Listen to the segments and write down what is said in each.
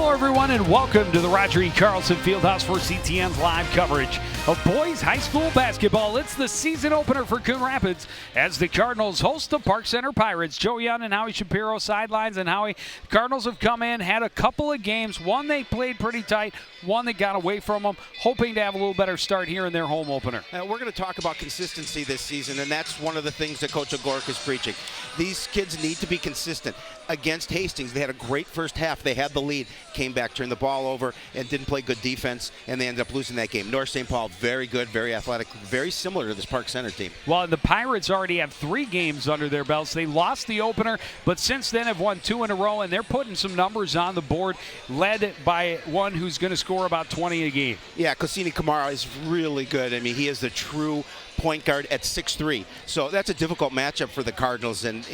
Hello, everyone, and welcome to the Roger E. Carlson Fieldhouse for CTN's live coverage of boys high school basketball. It's the season opener for Coon Rapids as the Cardinals host the Park Center Pirates. Joe Young and Howie Shapiro sidelines, and Howie, Cardinals have come in, had a couple of games. One they played pretty tight, one that got away from them, hoping to have a little better start here in their home opener. We're going to talk about consistency this season, and that's one of the things that Coach O'Gork is preaching. These kids need to be consistent. Against Hastings, they had a great first half. They had the lead, came back, turned the ball over, and didn't play good defense, and they ended up losing that game. North St. Paul, very good, very athletic, very similar to this Park Center team. Well, the Pirates already have 3 games under their belts. They lost the opener, but since then have won 2 in a row, and they're putting some numbers on the board, led by one who's going to score about 20 a game. Yeah, Kosini Kamara is really good. I mean, he is the true point guard at 6'3". So that's a difficult matchup for the Cardinals, and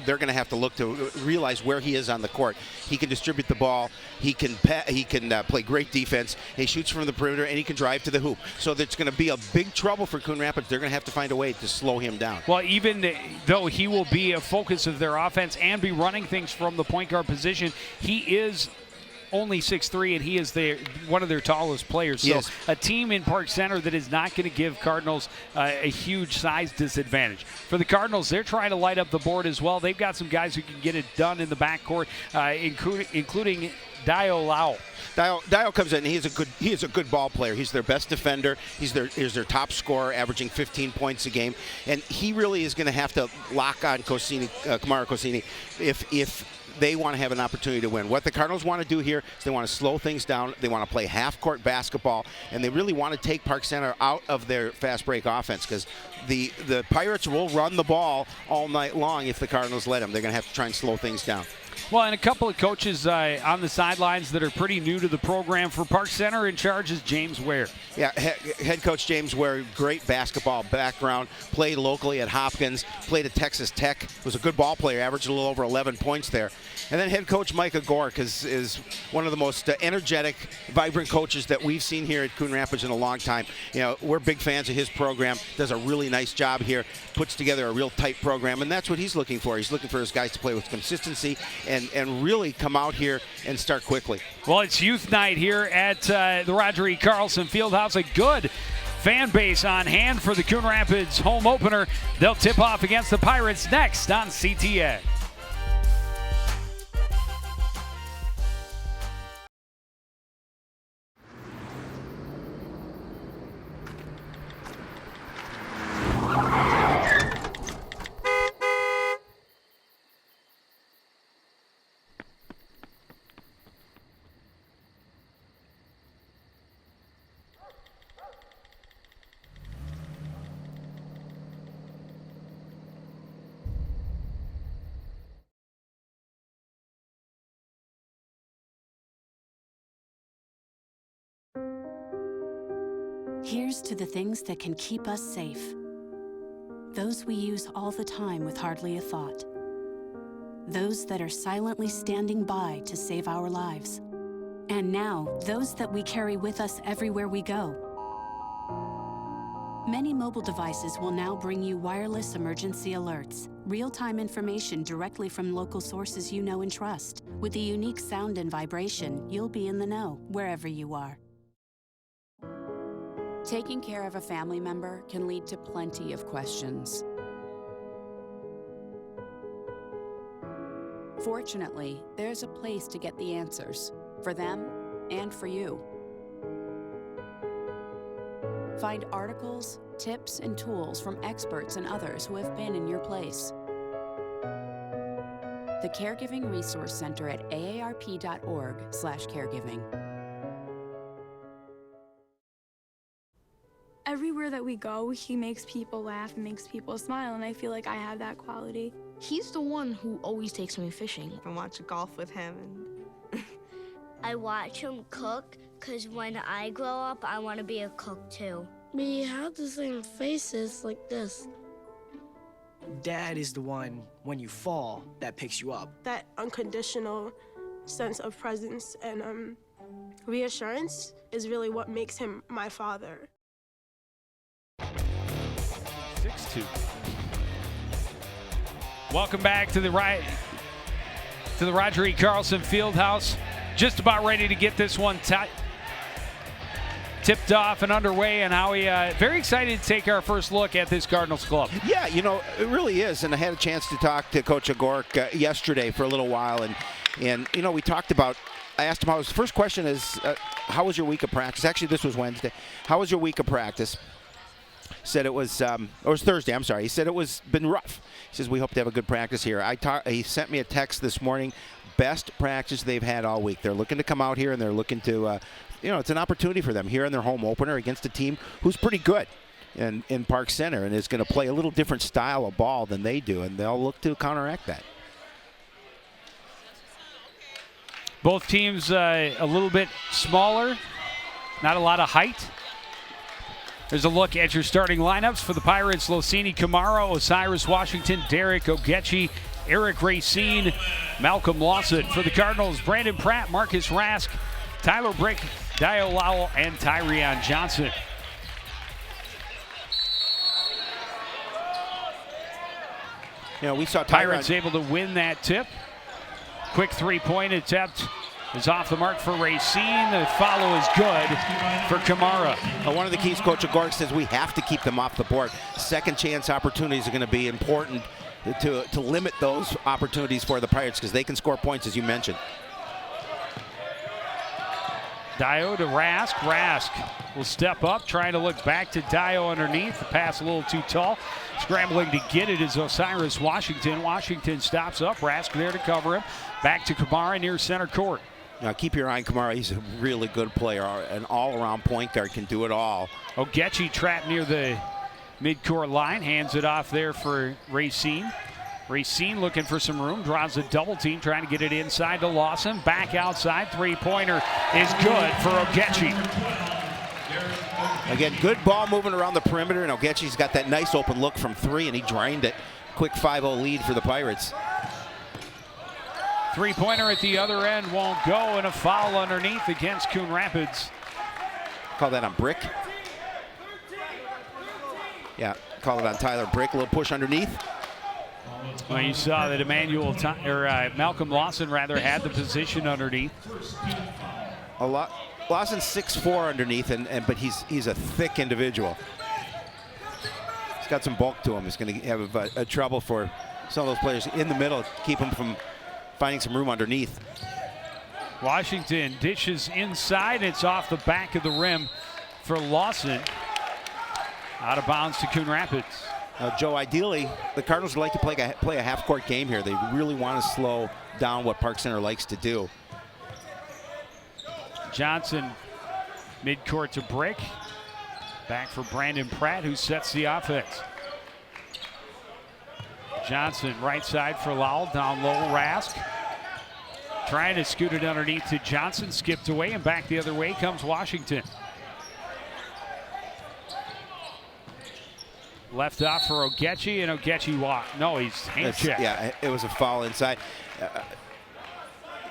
they're going to have to look to realize where he is on the court. He can distribute the ball. He can play great defense. He shoots from the perimeter, and he can drive to the hoop. So that's going to be a big trouble for Coon Rapids. They're going to have to find a way to slow him down. Well, even though he will be a focus of their offense and be running things from the point guard position, he is only 6'3", and he is one of their tallest players. So a team in Park Center that is not going to give Cardinals a huge size disadvantage. For the Cardinals, they're trying to light up the board as well. They've got some guys who can get it done in the backcourt, including Dio Lau. Dio comes in. He is a good ball player. He's their best defender. He's their top scorer, averaging 15 points a game. And he really is going to have to lock on Kamara Kosini if they want to have an opportunity to win. What the Cardinals want to do here is they want to slow things down. They want to play half-court basketball, and they really want to take Park Center out of their fast-break offense, because the Pirates will run the ball all night long if the Cardinals let them. They're going to have to try and slow things down. Well, and a couple of coaches on the sidelines that are pretty new to the program for Park Center. In charge is James Ware. Yeah, head coach James Ware, great basketball background, played locally at Hopkins, played at Texas Tech, was a good ball player, averaged a little over 11 points there. And then head coach Mike O'Gork is one of the most energetic, vibrant coaches that we've seen here at Coon Rapids in a long time. You know, we're big fans of his program, does a really nice job here, puts together a real tight program, and that's what he's looking for. He's looking for his guys to play with consistency and really come out here and start quickly. Well, it's youth night here at the Roger E. Carlson Fieldhouse. A good fan base on hand for the Coon Rapids home opener. They'll tip off against the Pirates next on CTN. Here's to the things that can keep us safe. Those we use all the time with hardly a thought. Those that are silently standing by to save our lives. And now, those that we carry with us everywhere we go. Many mobile devices will now bring you wireless emergency alerts, real-time information directly from local sources you know and trust. With the unique sound and vibration, you'll be in the know wherever you are. Taking care of a family member can lead to plenty of questions. Fortunately, there's a place to get the answers, for them and for you. Find articles, tips, and tools from experts and others who have been in your place. The Caregiving Resource Center at aarp.org/caregiving. Everywhere that we go, he makes people laugh and makes people smile, and I feel like I have that quality. He's the one who always takes me fishing. I watch golf with him. I watch him cook, because when I grow up, I want to be a cook too. We have the same faces like this. Dad is the one, when you fall, that picks you up. That unconditional sense of presence and reassurance is really what makes him my father. 6-2. Welcome back to the Roger E. Carlson Fieldhouse. just about ready to get this one tipped off and underway, and Howie, very excited to take our first look at this Cardinals club. Yeah, you know, it really is, and I had a chance to talk to Coach Agork yesterday for a little while, and you know, we talked about, I asked him how his first question is, how was your week of practice? Actually, this was Wednesday. How was your week of practice? Said it was, or it was Thursday, I'm sorry. He said it was been rough. He says, we hope to have a good practice here. He sent me a text this morning, best practice they've had all week. They're looking to come out here, and they're looking to, you know, it's an opportunity for them here in their home opener against a team who's pretty good in Park Center and is going to play a little different style of ball than they do, and they'll look to counteract that. Both teams a little bit smaller, not a lot of height. There's a look at your starting lineups for the Pirates: Losini, Kamara, Osiris Washington, Derek Ogechi, Eric Racine, Malcolm Lawson. For the Cardinals, Brandon Pratt, Marcus Rask, Tyler Brick, Dio Lowell, and Tyrion Johnson. You know, we saw Pirates able to win that tip. Quick three-point attempt is off the mark for Racine. The follow is good for Kamara. One of the keys, Coach Agork says, we have to keep them off the board. Second chance opportunities are going to be important to limit those opportunities for the Pirates because they can score points, as you mentioned. Dio to Rask. Rask will step up, trying to look back to Dio underneath. The pass a little too tall. Scrambling to get it is Osiris Washington. Washington stops up. Rask there to cover him. Back to Kamara near center court. Now keep your eye on Kamara. He's a really good player. An all-around point guard, can do it all. Ogechi trapped near the midcourt line. Hands it off there for Racine. Racine looking for some room, draws a double team, trying to get it inside to Lawson. Back outside, three-pointer is good for Ogechi. Again, good ball movement around the perimeter, and Ogechi's got that nice open look from three, and he drained it. Quick 5-0 lead for the Pirates. Three-pointer at the other end won't go, and a foul underneath against Coon Rapids. Call that on Brick. Yeah, call it on Tyler Brick. A little push underneath. Well, you saw that Malcolm Lawson rather had the position underneath. Lawson's 6'4" underneath, but he's a thick individual. He's got some bulk to him. He's going to have a trouble for some of those players in the middle, keep him from finding some room underneath. Washington dishes inside. It's off the back of the rim for Lawson. Out of bounds to Coon Rapids. Joe, ideally, the Cardinals would like to play a half-court game here. They really want to slow down what Park Center likes to do. Johnson, midcourt to Brick. Back for Brandon Pratt, who sets the offense. Johnson, right side for Lowell, down low, Rask. Trying to scoot it underneath to Johnson, skipped away, and back the other way comes Washington. Left off for Ogechi, and Ogechi walked. No, he's hand checked. Yeah, it was a foul inside.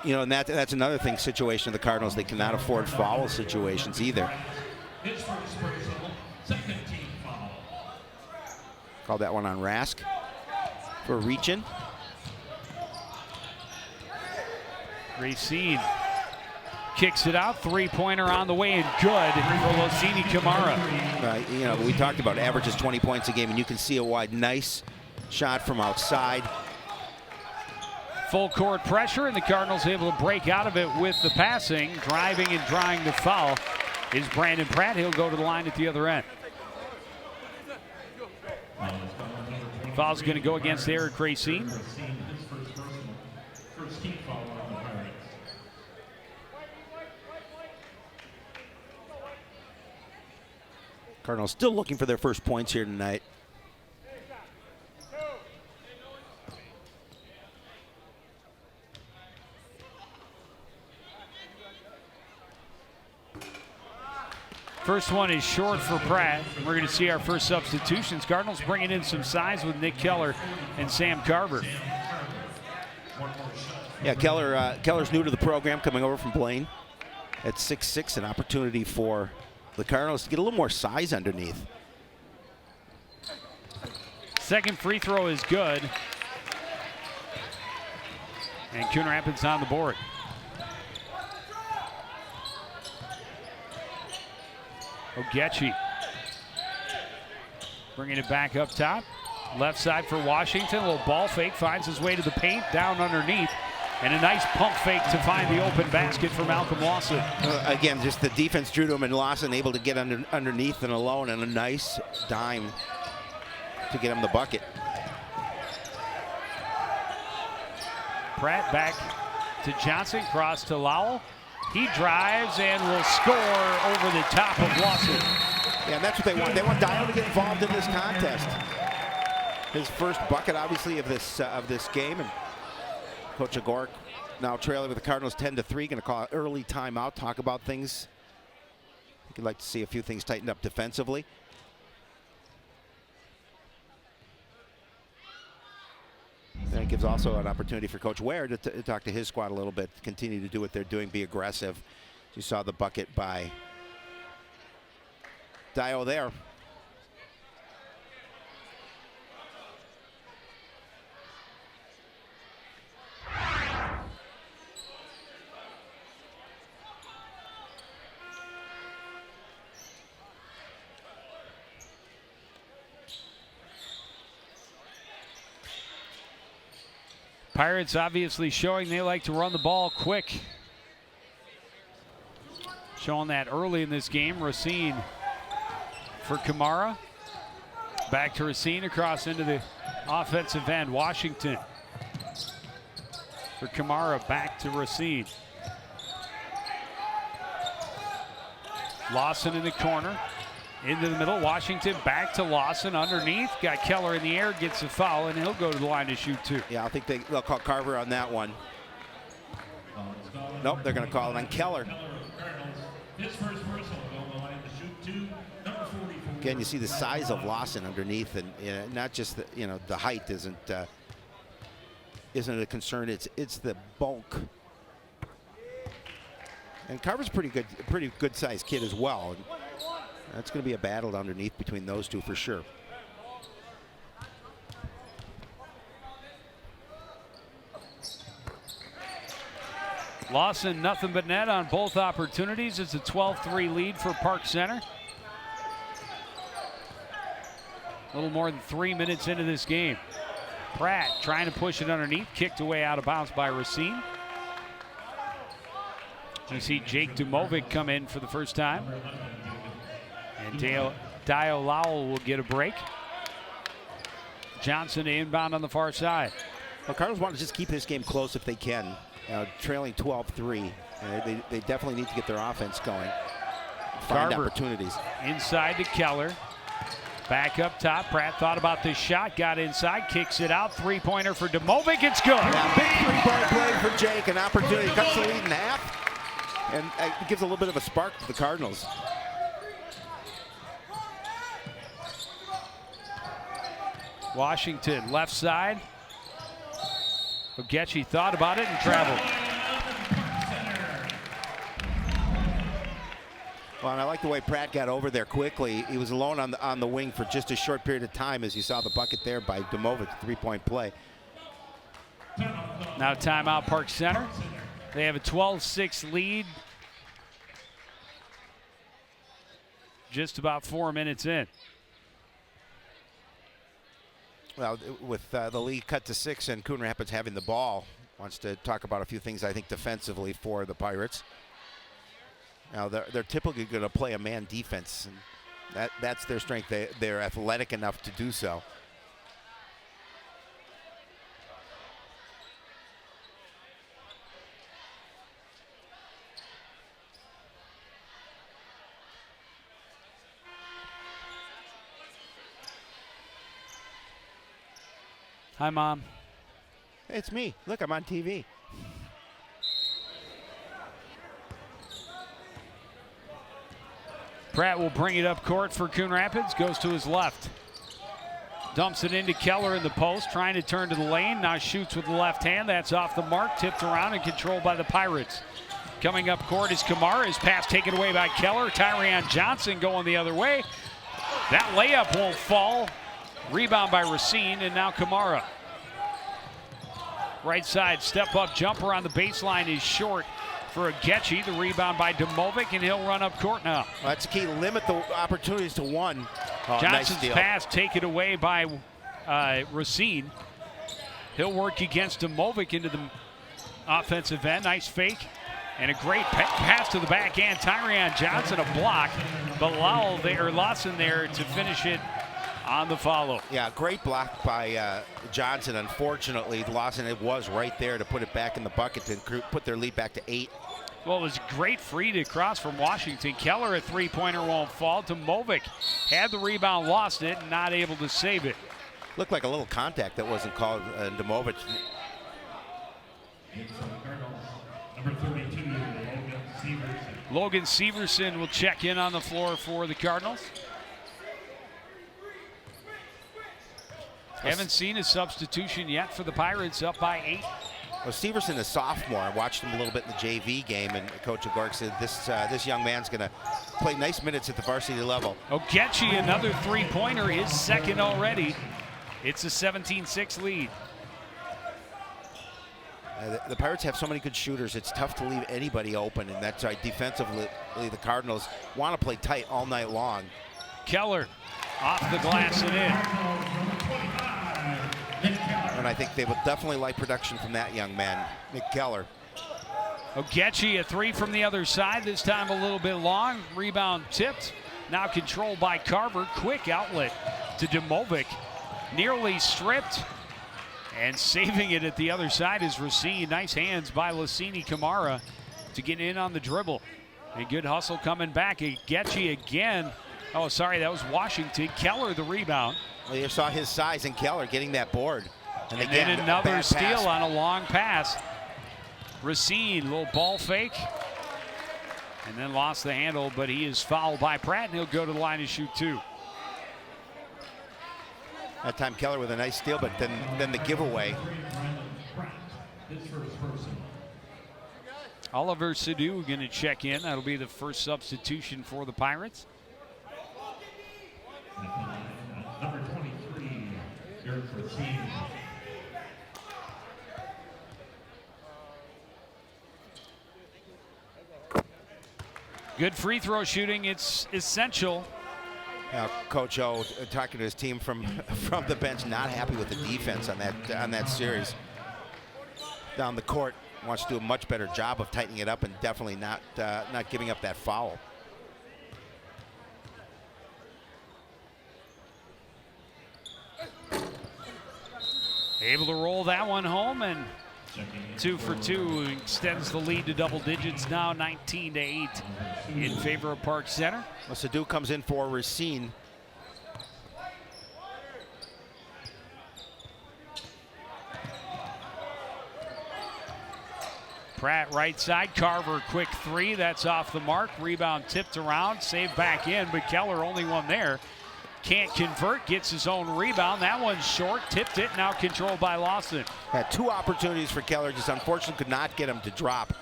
You know, and that's another thing, situation of the Cardinals. They cannot afford foul situations either. Called that one on Rask for reaching. Racine kicks it out, three-pointer on the way, and good for Losini Kamara. You know, we talked about averages 20 points a game, and you can see a wide, nice shot from outside. Full court pressure, and the Cardinals able to break out of it with the passing. Driving and drawing the foul is Brandon Pratt. He'll go to the line at the other end. Foul's going to go against Eric Racine. Cardinals still looking for their first points here tonight. First one is short for Pratt. We're going to see our first substitutions. Cardinals bringing in some size with Nick Keller and Sam Carver. Yeah, Keller's new to the program, coming over from Blaine at 6'6", an opportunity for the Cardinals to get a little more size underneath. Second free throw is good. And Coon Rapids on the board. Ogechi bringing it back up top. Left side for Washington. A little ball fake. Finds his way to the paint. Down underneath. And a nice pump fake to find the open basket for Malcolm Lawson. Again, just the defense drew to him, and Lawson able to get underneath and alone, and a nice dime to get him the bucket. Pratt back to Johnson. Cross to Lowell. He drives and will score over the top of Lawson. Yeah, and that's what they want. They want Dial to get involved in this contest. His first bucket, obviously, of this game. And Coach Agork now trailing with the Cardinals 10-3. Going to call an early timeout, talk about things. I think he'd like to see a few things tightened up defensively. And it gives also an opportunity for Coach Ware to talk to his squad a little bit, continue to do what they're doing, be aggressive. You saw the bucket by Dio there. Pirates obviously showing they like to run the ball quick. Showing that early in this game. Racine for Kamara. Back to Racine across into the offensive end. Washington for Kamara. Back to Racine. Lawson in the corner. Into the middle. Washington back to Lawson underneath. Got Keller in the air. Gets a foul, and he'll go to the line to shoot two. Yeah, I think they'll call Carver on that one. Nope, they're going to call it on Keller. Again, you see the size of Lawson underneath, and not just the height isn't a concern. It's the bulk. And Carver's pretty good sized kid as well. And that's going to be a battle underneath between those two for sure. Lawson nothing but net on both opportunities. It's a 12-3 lead for Park Center. A little more than 3 minutes into this game. Pratt trying to push it underneath, kicked away out of bounds by Racine. You see Jake Dumovic come in for the first time. And Dio Lowell will get a break. Johnson inbound on the far side. Well, Cardinals want to just keep this game close if they can. Trailing 12-3. They definitely need to get their offense going. Find Carver opportunities. Inside to Keller. Back up top. Pratt thought about this shot. Got inside. Kicks it out. Three-pointer for Dumovic. It's good. Yeah, big three-point play for Jake. An opportunity. Cuts the lead in half. And it gives a little bit of a spark to the Cardinals. Washington left side. Ogechi thought about it and traveled. Well, and I like the way Pratt got over there quickly. He was alone on the wing for just a short period of time, as you saw the bucket there by Dumovic, three-point play. Now timeout Park Center. They have a 12-6 lead. Just about 4 minutes in. Well, with the lead cut to 6 and Coon Rapids having the ball, wants to talk about a few things, I think, defensively for the Pirates. Now, they're typically going to play a man defense, and that's their strength. They're athletic enough to do so. Hi, Mom. Hey, it's me. Look, I'm on TV. Pratt will bring it up court for Coon Rapids. Goes to his left. Dumps it into Keller in the post. Trying to turn to the lane. Now shoots with the left hand. That's off the mark. Tipped around and controlled by the Pirates. Coming up court is Kamara. His pass taken away by Keller. Tyrion Johnson going the other way. That layup won't fall. Rebound by Racine, and now Kamara. Right side step-up jumper on the baseline is short. for Getchy. The rebound by Domovic, and he'll run up court now. Well, that's the key. Limit the opportunities to one. Oh, Johnson's nice pass taken away by Racine. He'll work against Domovic into the offensive end. Nice fake. And a great pass to the backhand. Tyrion Johnson, a block. But Lawson there to finish it on the follow. Yeah, great block by Johnson. Unfortunately, Lawson was right there to put it back in the bucket to put their lead back to 8. Well, it was great free to cross from Washington. Keller, a three-pointer, won't fall. Domovic had the rebound, lost it, and not able to save it. Looked like a little contact that wasn't called. Domovic. Number 32, Logan Severson. Logan Severson will check in on the floor for the Cardinals. Haven't seen a substitution yet for the Pirates, up by 8. Well, Severson, a sophomore. I watched him a little bit in the JV game, and Coach Agork said this young man's going to play nice minutes at the varsity level. Getchy, another three-pointer, his second already. It's a 17-6 lead. The Pirates have so many good shooters, it's tough to leave anybody open, and that's why defensively the Cardinals want to play tight all night long. Keller off the glass and in. And I think they will definitely like production from that young man, Nick Keller. Getchy, a three from the other side, this time a little bit long. Rebound tipped, now controlled by Carver. Quick outlet to Domovic, nearly stripped. And saving it at the other side is Racine. Nice hands by Lassini Kamara to get in on the dribble. A good hustle coming back. Getchy again. Oh, sorry, that was Washington. Keller the rebound. Well, you saw his size in Keller getting that board. And then another steal on a long pass. Racine, little ball fake. And then lost the handle, but he is fouled by Pratt, and he'll go to the line to shoot 2. That time Keller with a nice steal, but then the giveaway. Oliver Sadu going to check in. That'll be the first substitution for the Pirates. Number 23, Eric Racine. Good free throw shooting. It's essential. Coach O talking to his team from the bench, not happy with the defense on that series. Down the court, wants to do a much better job of tightening it up and definitely not giving up that foul. Able to roll that one home, and 2 for 2 extends the lead to double digits now, 19-8 in favor of Park Center. Well, Sadu comes in for Racine. Pratt right side, Carver quick three, that's off the mark. Rebound tipped around, saved back in, but Keller only one there. Can't convert, gets his own rebound. That one's short, tipped it, now controlled by Lawson. Had 2 opportunities for Keller, just unfortunately could not get him to drop.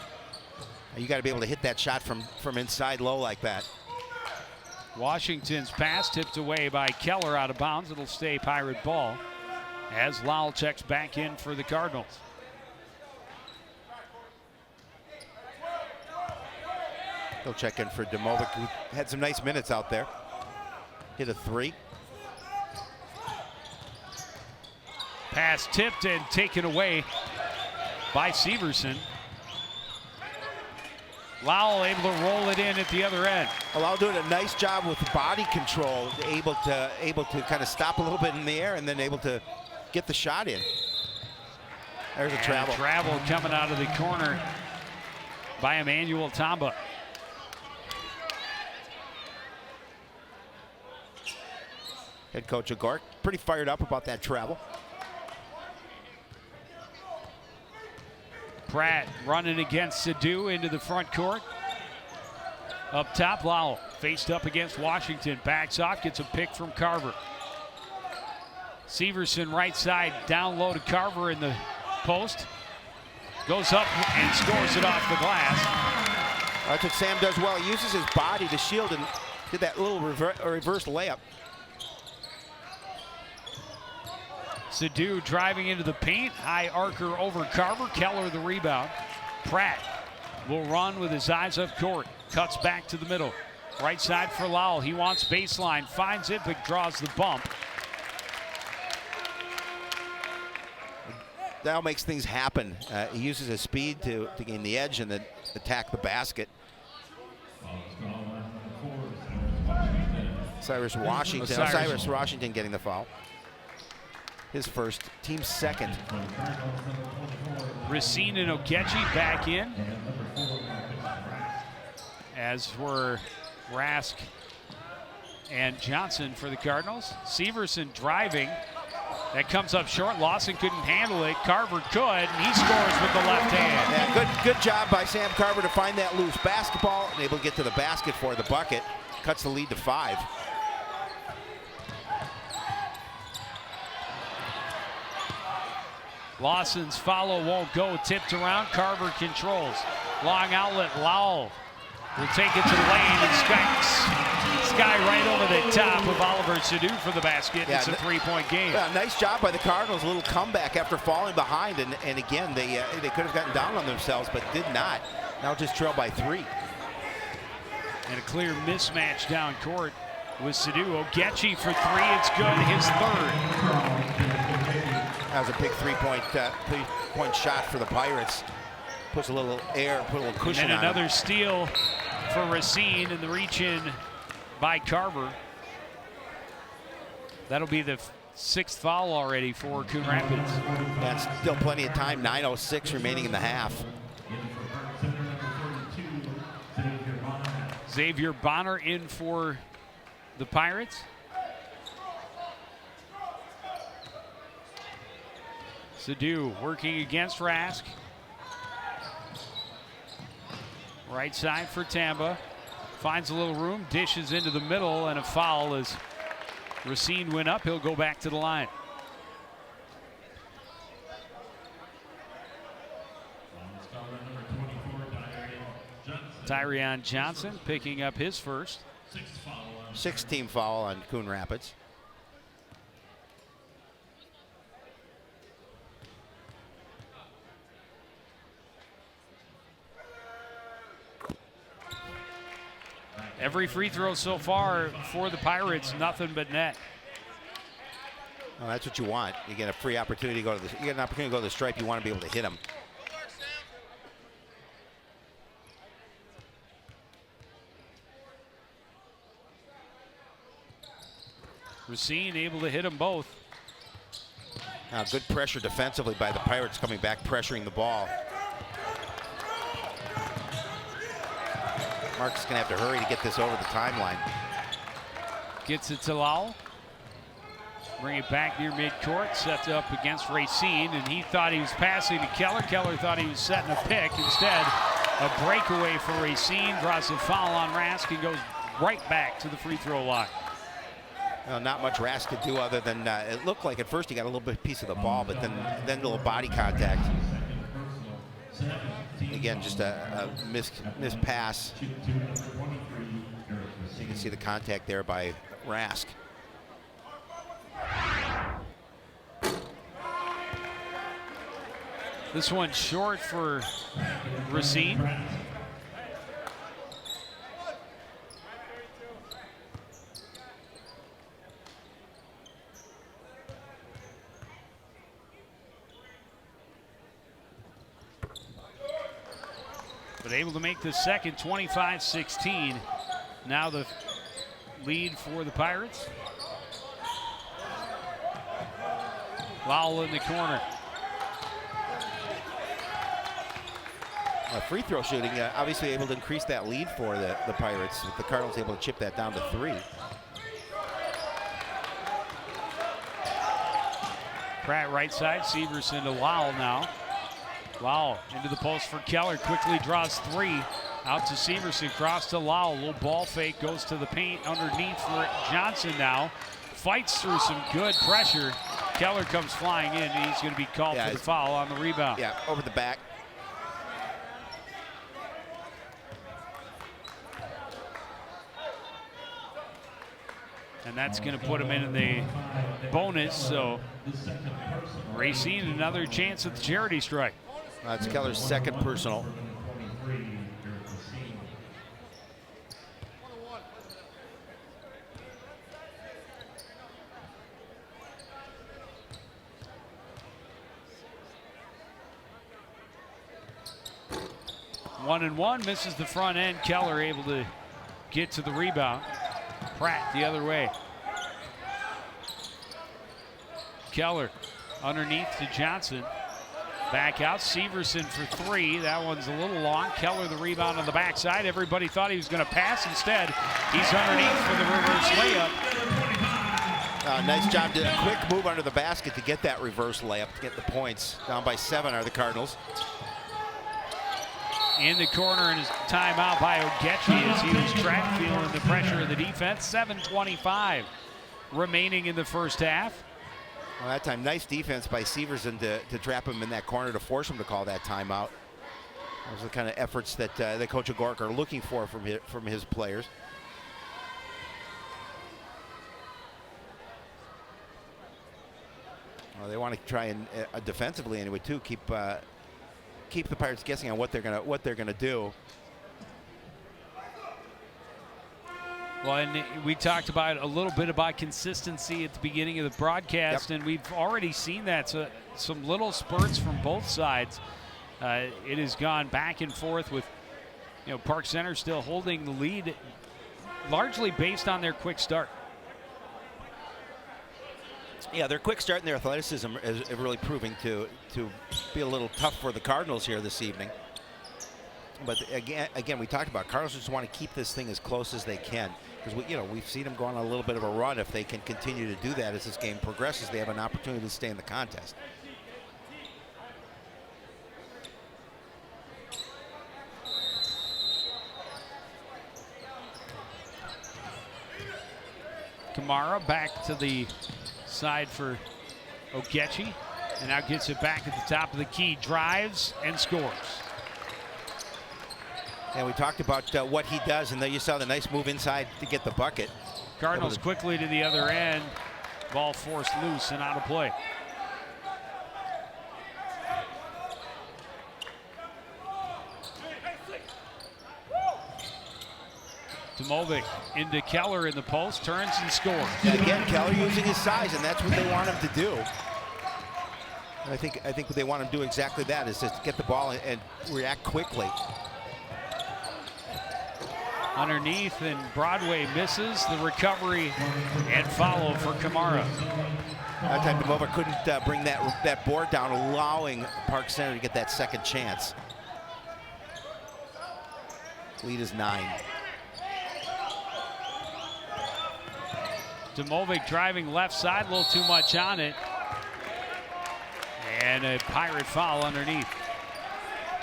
You got to be able to hit that shot from inside low like that. Washington's pass tipped away by Keller out of bounds. It'll stay Pirate ball as Lowell checks back in for the Cardinals. He'll check in for Domovic, who had some nice minutes out there. Hit a 3. Pass tipped and taken away by Severson. Lowell able to roll it in at the other end. Lowell doing a nice job with body control, able to kind of stop a little bit in the air and then able to get the shot in. There's a travel. Travel coming out of the corner by Emmanuel Tamba. Head coach Agork pretty fired up about that travel. Pratt running against Sadu into the front court. Up top, Lowell faced up against Washington. Backs off, gets a pick from Carver. Severson right side, down low to Carver in the post. Goes up and scores it off the glass. That's what Sam does well. He uses his body to shield and did that little reverse layup. Sadu driving into the paint. High arcer over Carver. Keller the rebound. Pratt will run with his eyes up court. Cuts back to the middle. Right side for Lowell. He wants baseline. Finds it, but draws the bump. That makes things happen. He uses his speed to gain the edge and then attack the basket. Cyrus Washington getting the foul. His first, team second. Racine and Ogechi back in. As were Rask and Johnson for the Cardinals. Severson driving. That comes up short. Lawson couldn't handle it. Carver could, and he scores with the left hand. Yeah, good job by Sam Carver to find that loose basketball and able to get to the basket for the bucket. Cuts the lead to 5. Lawson's follow won't go. Tipped around. Carver controls. Long outlet. Lowell will take it to the lane and sky right over the top of Oliver Sadu for the basket. Yeah, it's a 3-point game. Yeah, nice job by the Cardinals. A little comeback after falling behind. And again, they could have gotten down on themselves, but did not. Now just trail by 3. And a clear mismatch down court with Sadu. Ogechi for 3. It's good. His third. That was a big three-point shot for the Pirates. Puts a little air, put a little cushion on it. And another steal for Racine in the reach-in by Carver. That'll be the 6th foul already for Coon Rapids. And still plenty of time, 9:06 remaining in the half. Xavier Bonner in for the Pirates. Sadu working against Rask. Right side for Tamba. Finds a little room, dishes into the middle, and a foul as Racine went up. He'll go back to the line. Tyrion Johnson picking up his first. 6th team foul on Coon Rapids. Every free throw so far for the Pirates, nothing but net. Well, that's what you want. You get a free opportunity to go to the. You get an opportunity to go to the stripe. You want to be able to hit them. Racine able to hit them both. Now, good pressure defensively by the Pirates coming back, pressuring the ball. Mark's going to have to hurry to get this over the timeline. Gets it to Lowell. Bring it back near midcourt. Sets up against Racine, and he thought he was passing to Keller. Keller thought he was setting a pick. Instead, a breakaway for Racine. Draws a foul on Rask and goes right back to the free throw line. Well, not much Rask could do other than it looked like at first he got a little bit piece of the ball, but then a little body contact. Again, just a missed pass. You can see the contact there by Rask. This one short for Racine. But able to make the second, 25-16. Now the lead for the Pirates. Lowell in the corner. Free throw shooting, obviously able to increase that lead for the Pirates. With the Cardinals able to chip that down to 3. Pratt right side, Severson to Lowell now. Lowell into the post for Keller, quickly draws 3. Out to Severson, cross to Lowell. Little ball fake, goes to the paint underneath for Johnson now. Fights through some good pressure. Keller comes flying in, and he's going to be called for the foul on the rebound. Yeah, over the back. And that's going to put him in the bonus, so Racine another chance at the charity strike. That's Keller's second personal. 1-1, misses the front end. Keller able to get to the rebound. Pratt the other way. Keller underneath to Johnson. Back out, Severson for 3. That one's a little long. Keller the rebound on the backside. Everybody thought he was going to pass. Instead, he's underneath for the reverse layup. Nice job. Did a quick move under the basket to get that reverse layup, to get the points. Down by 7 are the Cardinals. In the corner and his timeout by Ogechi as he was trapped, feeling the pressure of the defense. 7:25 remaining in the first half. Well, that time, nice defense by Severson to trap him in that corner to force him to call that timeout. Those are the kind of efforts that Coach Agork are looking for from his players. Well, they want to try and defensively anyway too, keep the Pirates guessing on what they're gonna do. Well, and we talked about a little bit about consistency at the beginning of the broadcast, and we've already seen that. So some little spurts from both sides. It has gone back and forth with, Park Center still holding the lead, largely based on their quick start. Yeah, their quick start and their athleticism is really proving to be a little tough for the Cardinals here this evening. But again, we talked about Cardinals just want to keep this thing as close as they can, because we've seen them go on a little bit of a run. If they can continue to do that as this game progresses, they have an opportunity to stay in the contest. Kamara back to the side for Ogechi, and now gets it back at the top of the key, drives and scores. And we talked about what he does, and then you saw the nice move inside to get the bucket. Cardinals quickly to the other end. Ball forced loose and out of play. Tomovic into Keller in the post, turns and scores. And again, Keller using his size, and that's what they want him to do. And I think what they want him to do exactly that, is just get the ball and react quickly. Underneath, and Broadway misses the recovery and follow for Kamara. That time Tomovic couldn't bring that board down, allowing Park Center to get that second chance. Lead is 9. Tomovic driving left side, a little too much on it. And a Pirate foul underneath.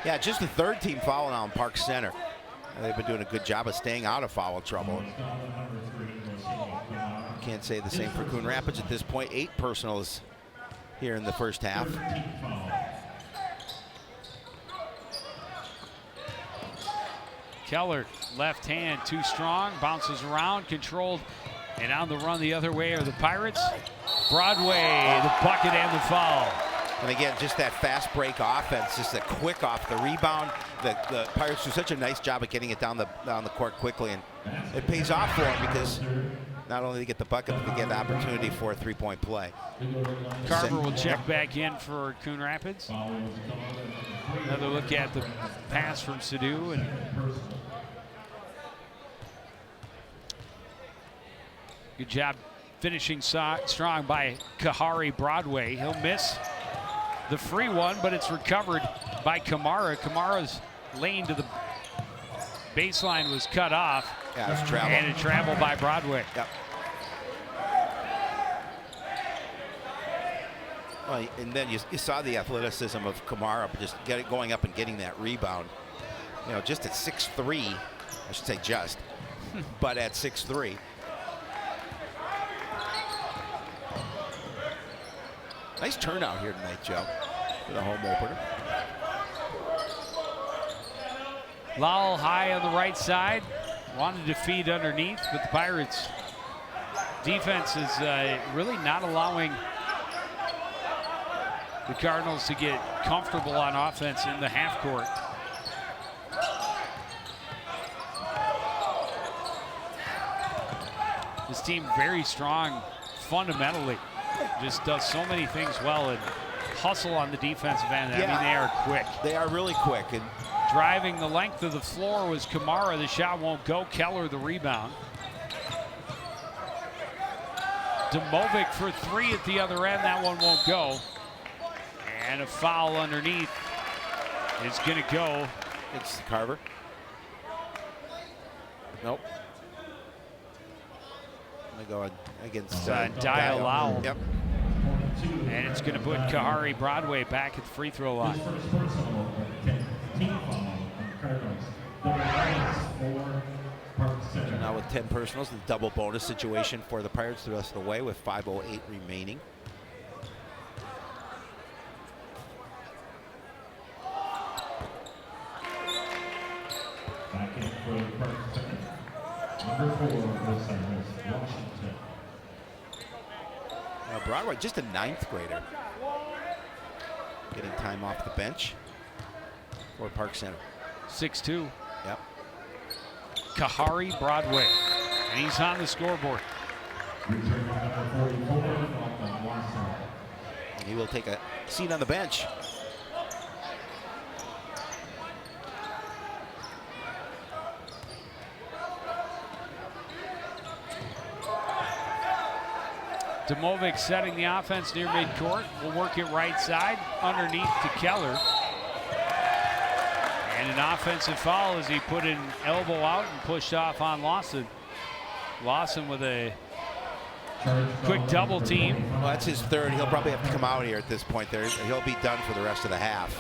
Yeah, just the third team foul now on Park Center. They've been doing a good job of staying out of foul trouble. Can't say the same for Coon Rapids at this point. 8 personals here in the first half. Keller, left hand, too strong, bounces around, controlled, and on the run the other way are the Pirates. Broadway, the bucket and the foul. And again, just that fast break offense, just a quick off the rebound. The Pirates do such a nice job of getting it down the court quickly, and it pays off for them, because not only do they get the bucket, but they get the opportunity for a 3-point play. Carver will check back in for Coon Rapids. Another look at the pass from Sadu, and good job finishing strong by Kahari Broadway. He'll miss the free one, but it's recovered by Kamara. Kamara's lane to the baseline was cut off. Yeah, it's travel. And a travel by Broadway. Yep. Well, and then you saw the athleticism of Kamara, just going up and getting that rebound. Just at 6'3", I should say just, but at 6'3". Nice turnout here tonight, Joe, for the home opener. Lowell high on the right side, wanted to feed underneath, but the Pirates defense is really not allowing the Cardinals to get comfortable on offense in the half court. This team very strong fundamentally. Just does so many things well, and hustle on the defensive end. Yeah. I mean, they are quick. They are really quick, and Driving the length of the floor was Kamara. The shot won't go. Keller the rebound. Demovic for 3 at the other end. That one won't go. And a foul underneath is going to go. It's Carver. Nope. I'm going to go against Diallo. Yep. And it's going to put Kahari Broadway back at the free throw line. Now with 10 personals, the double bonus situation for the Pirates the rest of the way with 5:08 remaining. Back in for the first second. Number 4 for Cyrus Washington. Broadway, just a 9th grader. Getting time off the bench for Park Center. 6'2". Yep. Kahari Broadway. And he's on the scoreboard. Returning number 44, Malcolm Watson. And he will take a seat on the bench. Demovic setting the offense near midcourt. Will work it right side underneath to Keller. And an offensive foul as he put an elbow out and pushed off on Lawson. Lawson with a quick double team. Well, that's his 3rd. He'll probably have to come out here at this point. He'll be done for the rest of the half.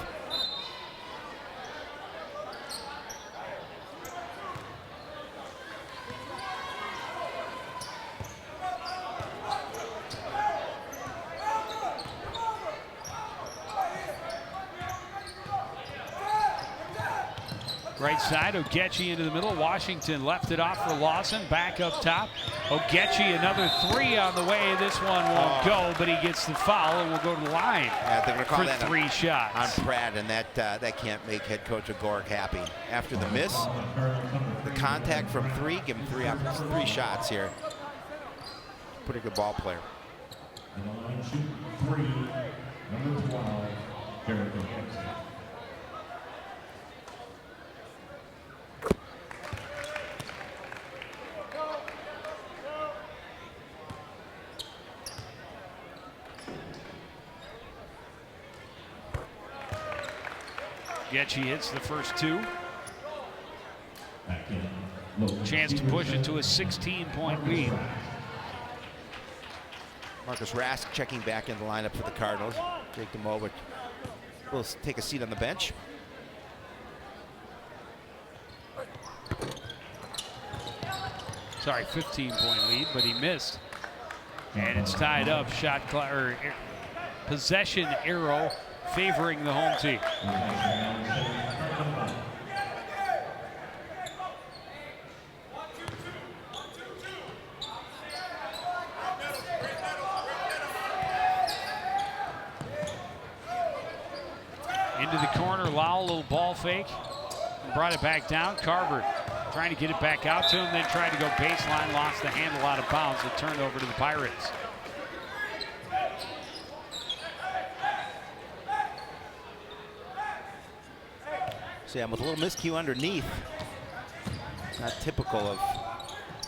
Right side, Ogechi into the middle. Washington left it off for Lawson. Back up top. Ogechi, another 3 on the way. This one won't go, but he gets the foul and will go to the line They're going to call for that 3 shots. On Pratt, and that can't make head coach Agoric happy. After the miss, the contact from 3, give him 3 shots here. Pretty good ball player. And the line shooting 3, number 12, Jericho Gibson. Getchy hits the first 2. Chance to push it to a 16-point lead. Marcus Rask checking back in the lineup for the Cardinals. Jake Demovic will take a seat on the bench. Sorry, 15-point lead, but he missed. And it's tied up. Possession arrow favoring the home team. Into the corner, Lowell, little ball fake. Brought it back down. Carver trying to get it back out to him, then tried to go baseline, lost the handle out of bounds. It turned over to the Pirates. Sam with a little miscue underneath. Not typical of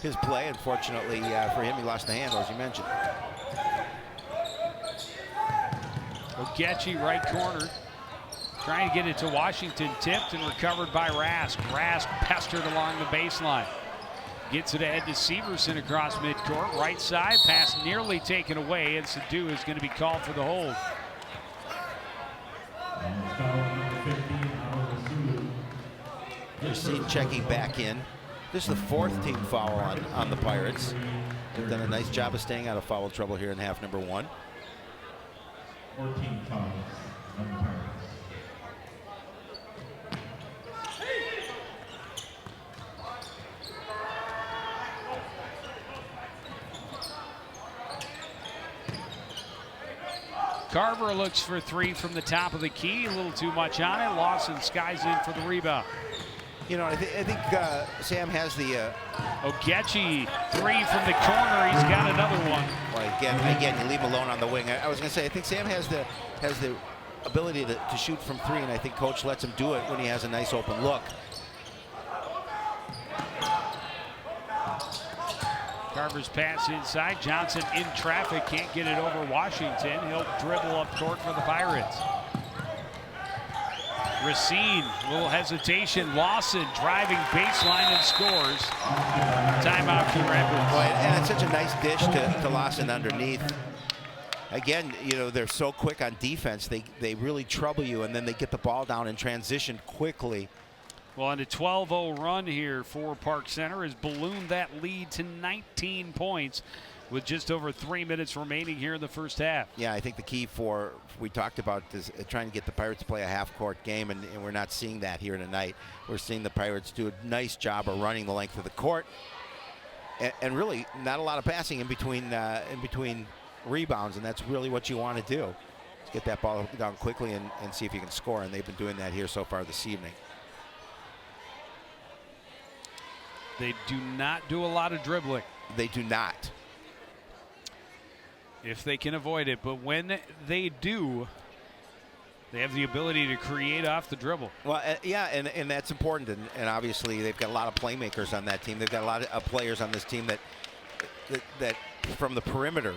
his play. Unfortunately for him, he lost the handle, as you mentioned. Ogechi, right corner. Trying to get it to Washington, tipped and recovered by Rask. Rask pestered along the baseline. Gets it ahead to Severson across midcourt. Right side, pass nearly taken away, and Sadu is going to be called for the hold. You're checking back in. This is the 4th team foul on the Pirates. They've done a nice job of staying out of foul trouble here in half number 1. 14 fouls on the Pirates. Carver looks for 3 from the top of the key. A little too much on it. Lawson skies in for the rebound. You know, I think Sam has the... Ogechi, 3 from the corner. He's got another one. Well, again, you leave him alone on the wing. I was going to say, I think Sam has the ability to shoot from 3, and I think Coach lets him do it when he has a nice open look. Carver's pass inside. Johnson in traffic, can't get it over Washington. He'll dribble up court for the Pirates. Racine, little hesitation. Lawson driving baseline and scores. Timeout, Coon Rapids. Boy, and it's such a nice dish to Lawson underneath. Again, you know, they're so quick on defense. They really trouble you, and then they get the ball down in transition quickly. Well, and a 12-0 run here for Park Center has ballooned that lead to 19 points with just over 3 minutes remaining here in the first half. Yeah, I think the key we talked about is trying to get the Pirates to play a half-court game, and we're not seeing that here tonight. We're seeing the Pirates do a nice job of running the length of the court, and really not a lot of passing in between rebounds, and that's really what you want to do. Get that ball down quickly and see if you can score, and they've been doing that here so far this evening. They do not do a lot of dribbling. They do not. If they can avoid it, but when they do, they have the ability to create off the dribble. Well, yeah, and that's important, and obviously they've got a lot of playmakers on that team. They've got a lot of players on this team that from the perimeter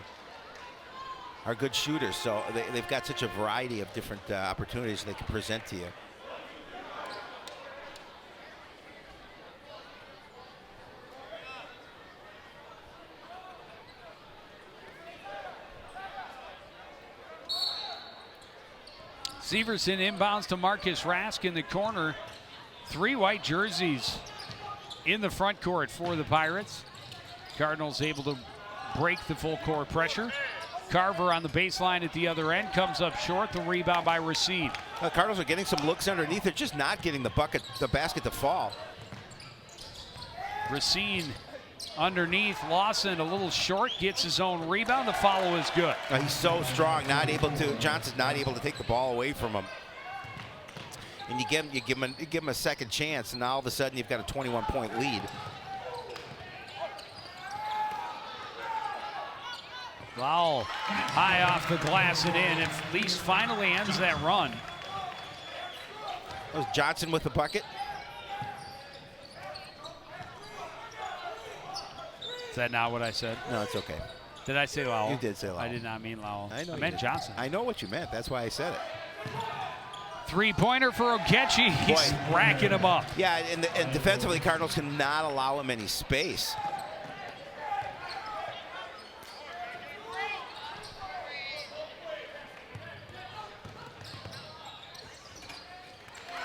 are good shooters, so they've got such a variety of different opportunities they can present to you. Severson inbounds to Marcus Rask in the corner. 3 white jerseys in the front court for the Pirates. Cardinals able to break the full court pressure. Carver on the baseline at the other end, comes up short. The rebound by Racine. The Cardinals are getting some looks underneath. They're just not getting the basket to fall. Racine underneath. Lawson a little short, gets his own rebound. The follow is good. He's so strong, Johnson's not able to take the ball away from him. And you give him a second chance, and now all of a sudden you've got a 21-point lead. Wow, high off the glass and in. At least finally ends that run. That was Johnson with the bucket. Is that not what I said? No, it's okay. Did I say Lowell? You did say Lowell. I did not mean Lowell. I meant Johnson. I know what you meant. That's why I said it. Three-pointer for Ogechi. He's racking him up. Yeah, and defensively, Cardinals cannot allow him any space.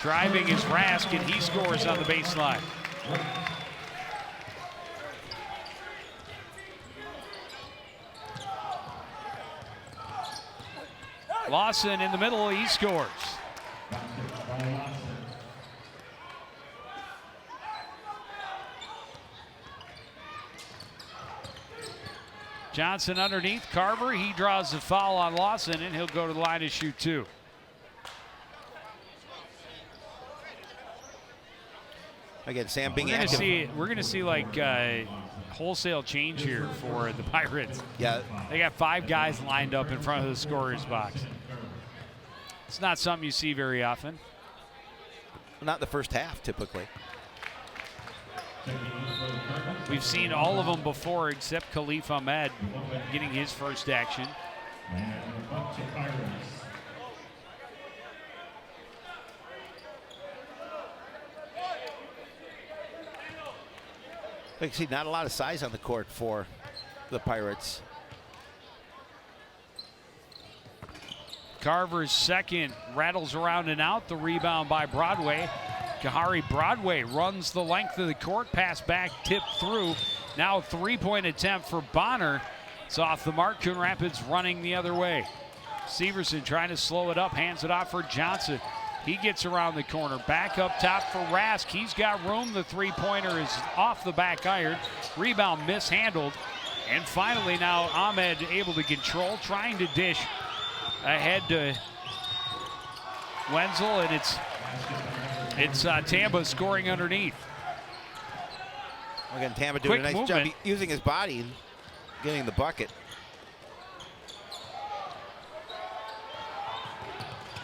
Driving is Rask, and he scores on the baseline. Lawson in the middle, he scores. Johnson underneath, Carver, he draws the foul on Lawson, and he'll go to the line to shoot 2. Again, Sam being active. We're going to see like wholesale change here for the Pirates. Yeah. They got 5 guys lined up in front of the scorer's box. It's not something you see very often. Not the first half, typically. We've seen all of them before except Khalif Ahmed getting his first action. Like, see, not a lot of size on the court for the Pirates. Carver's second rattles around and out. The rebound by Broadway. Kahari Broadway runs the length of the court. Pass back, tip through. Now a 3-point attempt for Bonner. It's off the mark. Coon Rapids running the other way. Severson trying to slow it up. Hands it off for Johnson. He gets around the corner. Back up top for Rask. He's got room. The 3-pointer is off the back iron. Rebound mishandled. And finally now Ahmed able to control. Trying to dish ahead to Wenzel. And it's Tamba scoring underneath. Again, Tamba doing a nice job using his body and getting the bucket.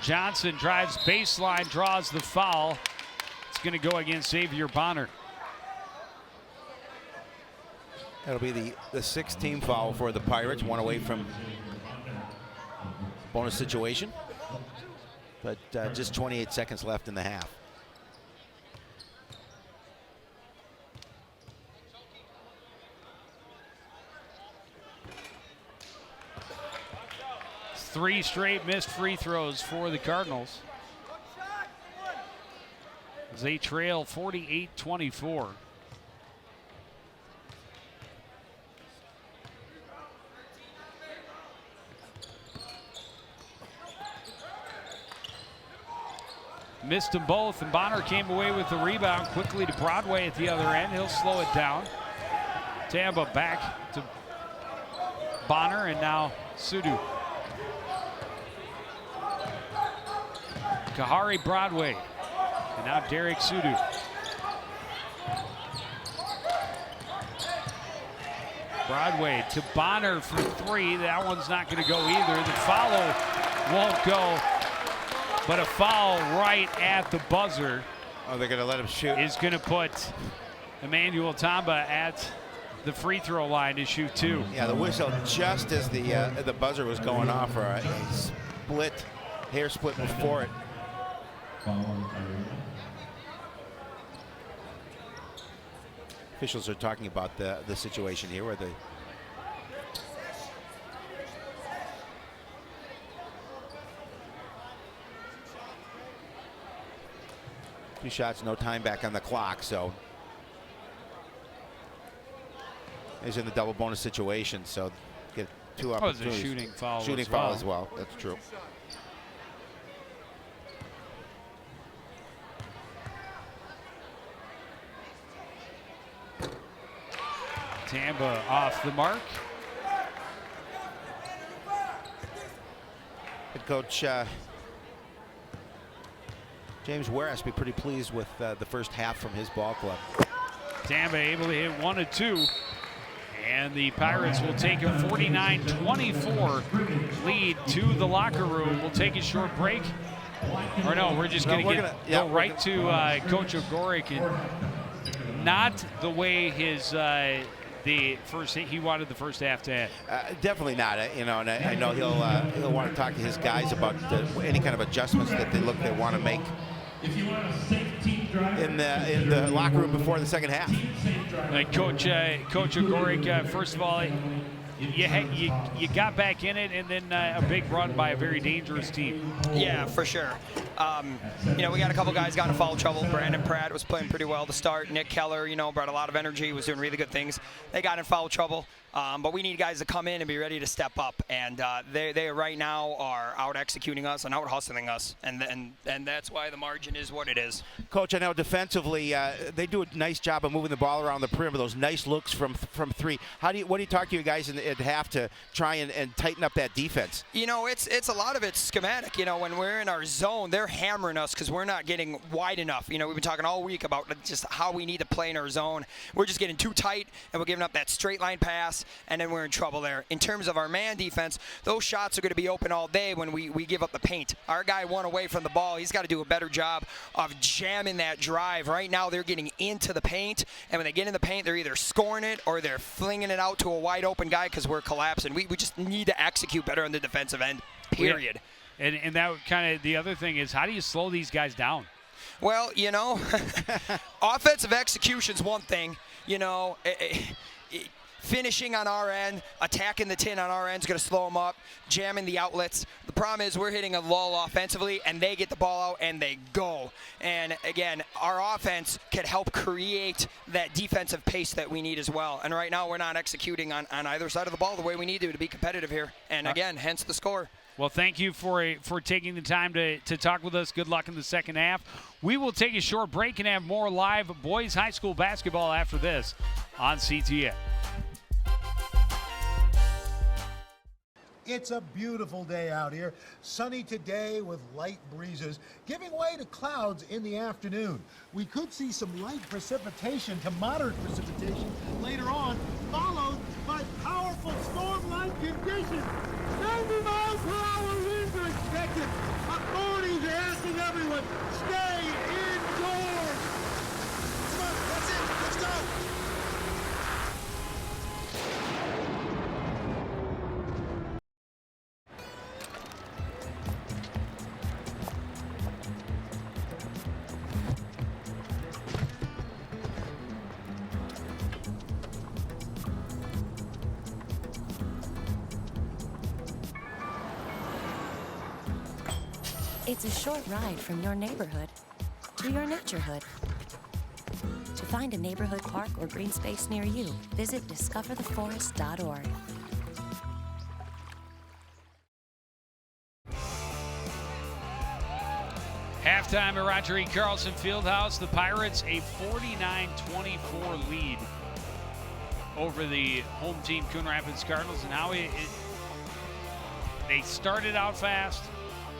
Johnson drives baseline, draws the foul. It's going to go against Xavier Bonner. That'll be the sixth team foul for the Pirates, one away from bonus situation. But just 28 seconds left in the half. Three straight missed free throws for the Cardinals, as they trail 48-24. Missed them both, and Bonner came away with the rebound quickly to Broadway at the other end. He'll slow it down. Tamba back to Bonner, and now Sudu. Kahari Broadway, and now Derek Sudu. Broadway to Bonner for three. That one's not going to go either. The follow won't go, but a foul right at the buzzer. Oh, they're going to let him shoot. Is going to put Emmanuel Tamba at the free throw line to shoot two. Yeah, the whistle just as the buzzer was going off for a split, hair split before it. Officials are talking about the situation here where the two shots, no time back on the clock, so he's in the double bonus situation, so get two opportunities. Oh, it's a shooting foul. Shooting foul as well. That's true. Tamba off the mark. Head coach James Ware has to be pretty pleased with the first half from his ball club. Tamba able to hit 1 of 2. And the Pirates will take a 49-24 lead to the locker room. We'll take a short break. Or no, we're just going to go right to Coach Ogorik, and not the way his he wanted the first half to end. Definitely not. And I know he'll want to talk to his guys about any kind of adjustments that they want to make in the locker room before the second half. Coach Ogorik, first of all, you got back in it, and then a big run by a very dangerous team. Yeah, for sure. We got a couple guys got in foul trouble. Brandon Pratt was playing pretty well to start. Nick Keller, brought a lot of energy, was doing really good things. They got in foul trouble. But we need guys to come in and be ready to step up, and they right now are out executing us and out hustling us, and that's why the margin is what it is. Coach, I know defensively they do a nice job of moving the ball around the perimeter. Those nice looks from three. What do you talk to your guys at half to try and tighten up that defense? It's a lot of it's schematic. When we're in our zone, they're hammering us because we're not getting wide enough. We've been talking all week about just how we need to play in our zone. We're just getting too tight, and we're giving up that straight line pass, and then we're in trouble there. In terms of our man defense, those shots are going to be open all day when we give up the paint. Our guy won away from the ball. He's got to do a better job of jamming that drive. Right now, they're getting into the paint, and when they get in the paint, they're either scoring it or they're flinging it out to a wide open guy because we're collapsing. We just need to execute better on the defensive end, period. Yeah. And that kind of the other thing is, how do you slow these guys down? Well, offensive execution's one thing. Finishing on our end, attacking the tin on our end is going to slow them up, jamming the outlets. The problem is we're hitting a lull offensively, and they get the ball out and they go. And again, our offense can help create that defensive pace that we need as well. And right now we're not executing on either side of the ball the way we need to be competitive here. And again, hence the score. Well, thank you for taking the time to talk with us. Good luck in the second half. We will take a short break and have more live boys high school basketball after this on CTN. It's a beautiful day out here. Sunny today with light breezes, giving way to clouds in the afternoon. We could see some light precipitation to moderate precipitation later on, followed by powerful storm-like conditions. 90 miles per hour winds are expected. A 40 asking everyone, stay indoors. Come on, that's it. Let's go. It's a short ride from your neighborhood to your naturehood. To find a neighborhood park or green space near you, visit discovertheforest.org. Halftime at Roger E. Carlson Fieldhouse. The Pirates a 49-24 lead over the home team Coon Rapids Cardinals. And how they started out fast,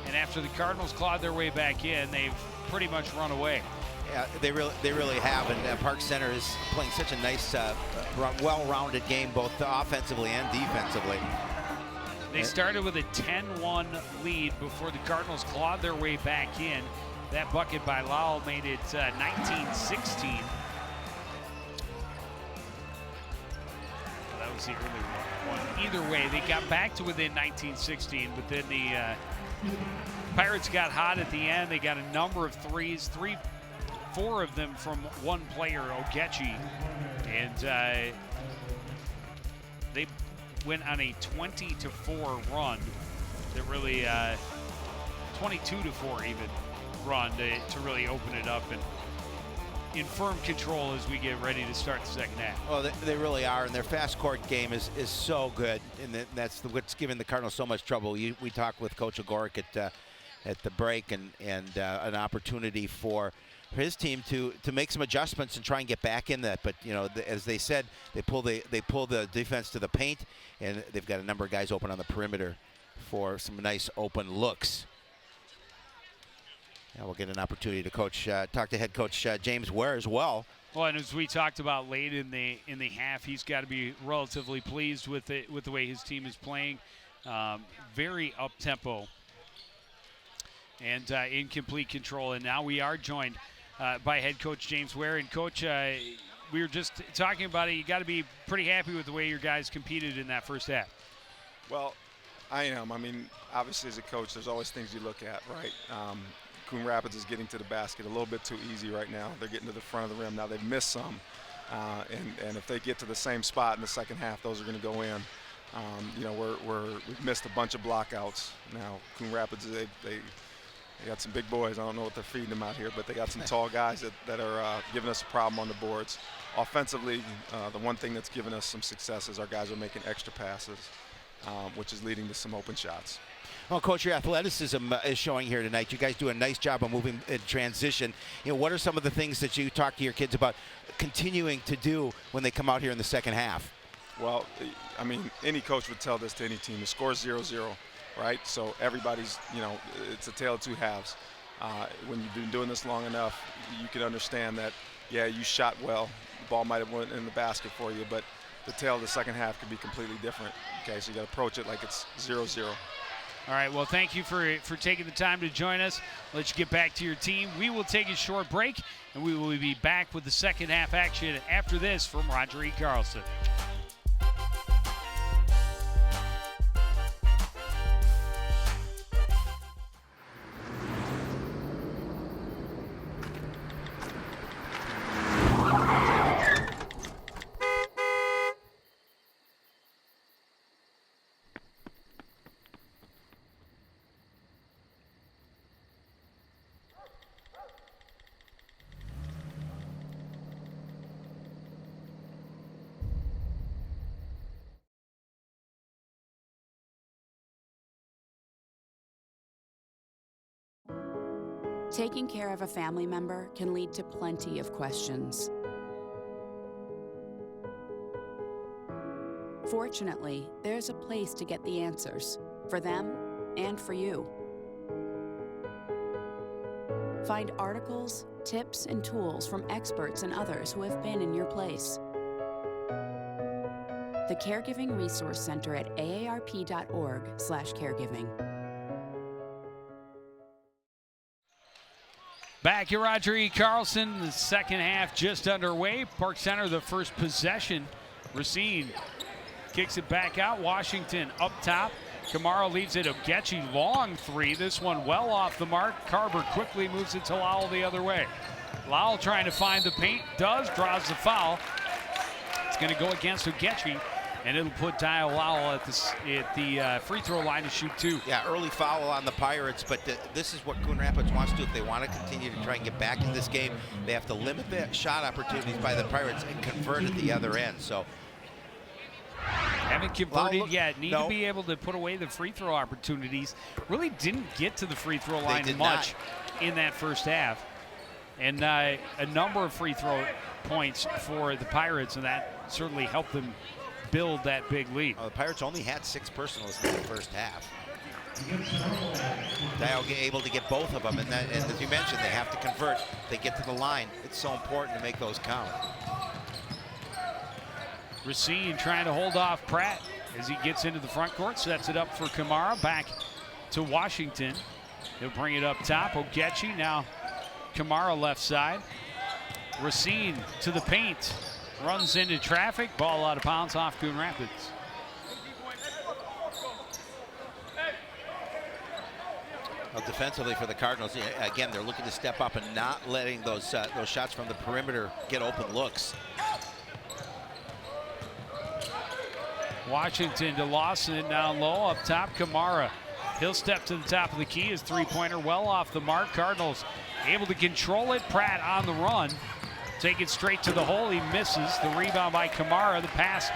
and after the Cardinals clawed their way back in, they've pretty much run away. Yeah, they really have, and Park Center is playing such a nice, well-rounded game, both offensively and defensively. They started with a 10-1 lead before the Cardinals clawed their way back in. That bucket by Lowell made it 19-16. Well, that was the early one. Either way, they got back to within 19-16, but then the Pirates got hot at the end. They got a number of threes, four of them from one player, Ogechi, and they went on a 20-4 run that really 22-4 even run to really open it up and in firm control as we get ready to start the second half. Well, they really are, and their fast court game is so good, and that's what's given the Cardinals so much trouble. We talked with Coach Ogoric at the break, and an opportunity for his team to make some adjustments and try and get back in that. But you know, as they said, they pull the defense to the paint, and they've got a number of guys open on the perimeter for some nice open looks. Yeah, we'll get an opportunity to talk to head coach James Ware as well. Well, and as we talked about late in the half, he's got to be relatively pleased with the way his team is playing. Very up tempo and in complete control. And now we are joined by head coach James Ware. And coach, we were just talking about it. You got to be pretty happy with the way your guys competed in that first half. Well, I am. I mean, obviously as a coach, there's always things you look at, right? Coon Rapids is getting to the basket a little bit too easy right now. They're getting to the front of the rim. Now they've missed some, and if they get to the same spot in the second half, those are going to go in. You know, we've missed a bunch of blockouts. Now Coon Rapids, they got some big boys. I don't know what they're feeding them out here, but they got some tall guys that are giving us a problem on the boards. Offensively, the one thing that's given us some success is our guys are making extra passes, which is leading to some open shots. Well, Coach, your athleticism is showing here tonight. You guys do a nice job of moving in transition. You know, what are some of the things that you talk to your kids about continuing to do when they come out here in the second half? Well, I mean, any coach would tell this to any team. The score is 0-0, right? So everybody's, you know, it's a tale of two halves. When you've been doing this long enough, you can understand that, yeah, you shot well. The ball might have went in the basket for you, but the tale of the second half could be completely different. Okay, so you got to approach it like it's 0-0. All right, well, thank you for taking the time to join us. Let you get back to your team. We will take a short break, and we will be back with the second half action after this from Roger E. Carlson. Taking care of a family member can lead to plenty of questions. Fortunately, there's a place to get the answers, for them and for you. Find articles, tips, and tools from experts and others who have been in your place. The Caregiving Resource Center at aarp.org/caregiving. Back at Roger E. Carlson, the second half just underway. Park Center, the first possession. Racine kicks it back out. Washington up top. Kamara leaves it. Ogechi, long three. This one well off the mark. Carver quickly moves it to Lowell the other way. Lowell trying to find the paint. Does. Draws the foul. It's going to go against Ogechi. And it'll put Dial Lowell at the free throw line to shoot two. Yeah, early foul on the Pirates, but this is what Coon Rapids wants to do. If they want to continue to try and get back in this game, they have to limit the shot opportunities by the Pirates and convert at the other end. So haven't converted yet. Need to be able to put away the free throw opportunities. Really didn't get to the free throw line much in that first half. And a number of free throw points for the Pirates, and that certainly helped them build that big lead. The Pirates only had 6 personals in the first half. Dial able to get both of them, and as you mentioned, they have to convert. They get to the line. It's so important to make those count. Racine trying to hold off Pratt as he gets into the front court, sets it up for Kamara. Back to Washington. He'll bring it up top. Ogechi, now Kamara left side. Racine to the paint. Runs into traffic. Ball out of bounds off Coon Rapids. Well, defensively for the Cardinals, again, they're looking to step up and not letting those shots from the perimeter get open looks. Washington to Lawson, down low, up top, Kamara. He'll step to the top of the key. His three-pointer well off the mark. Cardinals able to control it. Pratt on the run. Take it straight to the hole. He misses. The rebound by Kamara. The pass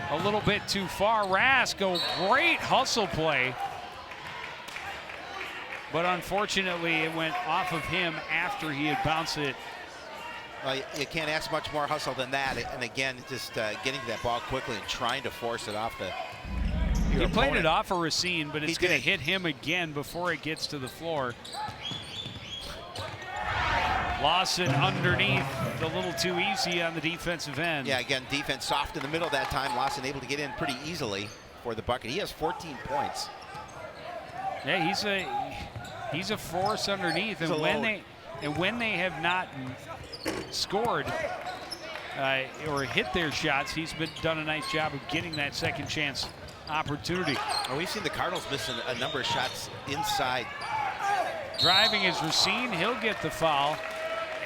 a little bit too far. Rask, a great hustle play. But unfortunately, it went off of him after he had bounced it. Well, you can't ask much more hustle than that. And again, just getting to that ball quickly and trying to force it off He played it off of Racine, but it's going to hit him again before it gets to the floor. Lawson underneath, a little too easy on the defensive end. Yeah, again, defense soft in the middle that time. Lawson able to get in pretty easily for the bucket. He has 14 points. Yeah, he's a force underneath, and when they have not scored or hit their shots, he's done a nice job of getting that second chance opportunity. Well, we've seen the Cardinals miss a number of shots inside. Driving is Racine. He'll get the foul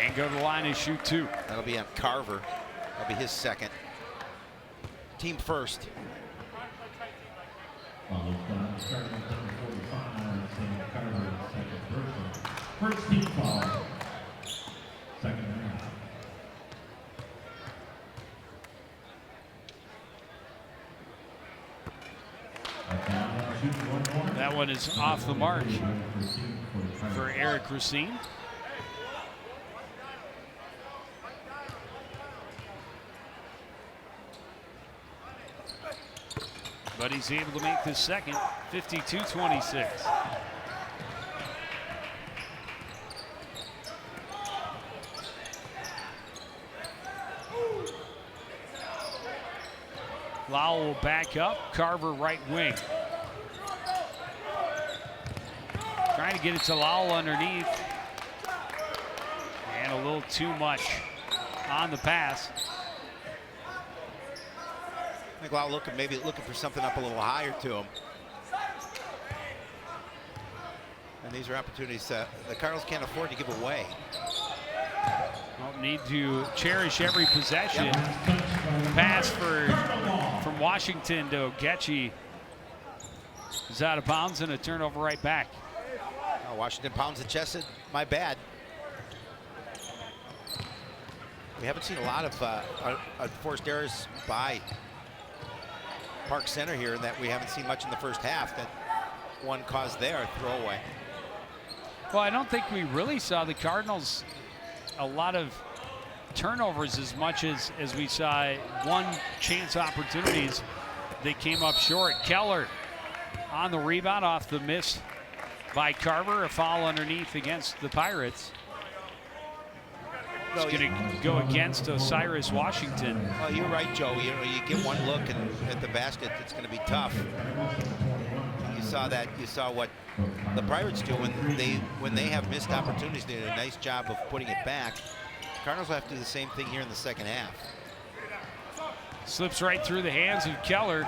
and go to the line and shoot two. That'll be on Carver. That'll be his second. Team first. First team foul. Second half. That one is off the mark for Eric Racine. But he's able to make this second, 52-26. Lowell will back up, Carver right wing. Trying to get it to Lowell underneath. And a little too much on the pass. I think Lowell maybe looking for something up a little higher to him. And these are opportunities the Cardinals can't afford to give away. Don't need to cherish every possession. Yep. Pass from Washington to Ogechi is out of bounds, and a turnover right back. Oh, Washington pounds the chest. My bad. We haven't seen a lot of forced errors by Park Center here, that we haven't seen much in the first half. That one caused their throwaway. Well, I don't think we really saw the Cardinals a lot of turnovers as much as we saw one chance opportunities. They came up short. Keller on the rebound off the miss by Carver. A foul underneath against the Pirates. It's going to go against Osiris Washington. Well, you're right, Joe. You get one look at the basket, it's going to be tough. You saw that. You saw what the Pirates do when they have missed opportunities. They did a nice job of putting it back. Cardinals will have to do the same thing here in the second half. Slips right through the hands of Keller.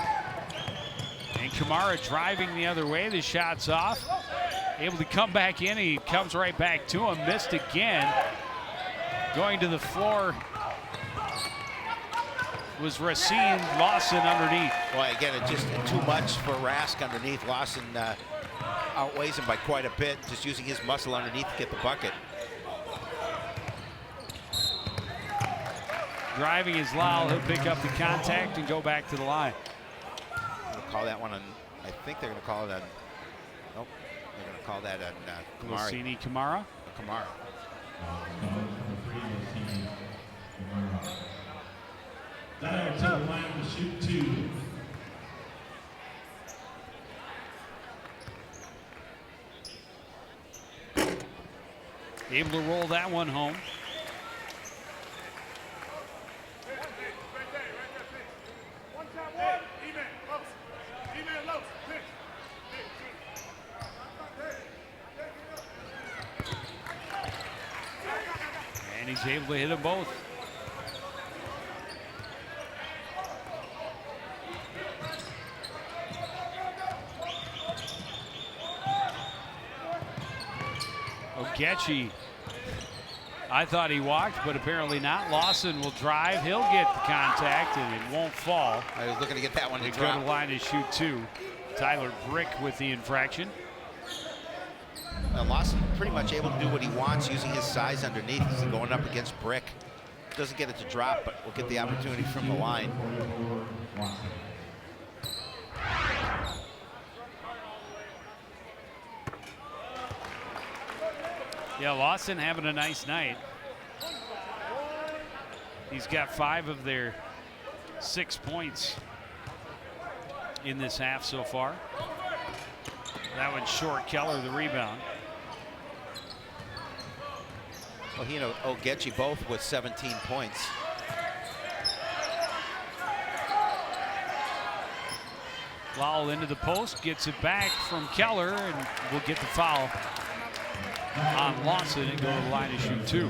And Kamara driving the other way. The shot's off. Able to come back in. He comes right back to him. Missed again. Going to the floor was Racine. Lawson underneath. Well, again, it's just too much for Rask underneath. Lawson outweighs him by quite a bit, just using his muscle underneath to get the bucket. Driving is Lyle. He'll pick up the contact and go back to the line. They'll call that one on, I think they're going to call it on, nope, they're going to call that on Kamara. Rossini Kamara? Kamara. Now to the line to shoot 2. Able to roll that one home. And he's able to hit them both. Ogechi, I thought he walked, but apparently not. Lawson will drive. He'll get the contact, and it won't fall. I was looking to get that one to They drop. go to line to shoot 2. Tyler Brick with the infraction. Lawson pretty much able to do what he wants using his size underneath. He's going up against Brick. Doesn't get it to drop, but will get the opportunity from the line. Yeah, Lawson having a nice night. He's got 5 of their 6 points in this half so far. That one's short. Keller the rebound. Well, he and Ogechi both with 17 points. Lowell into the post, gets it back from Keller, and will get the foul on Lawson and go to the line to shoot 2.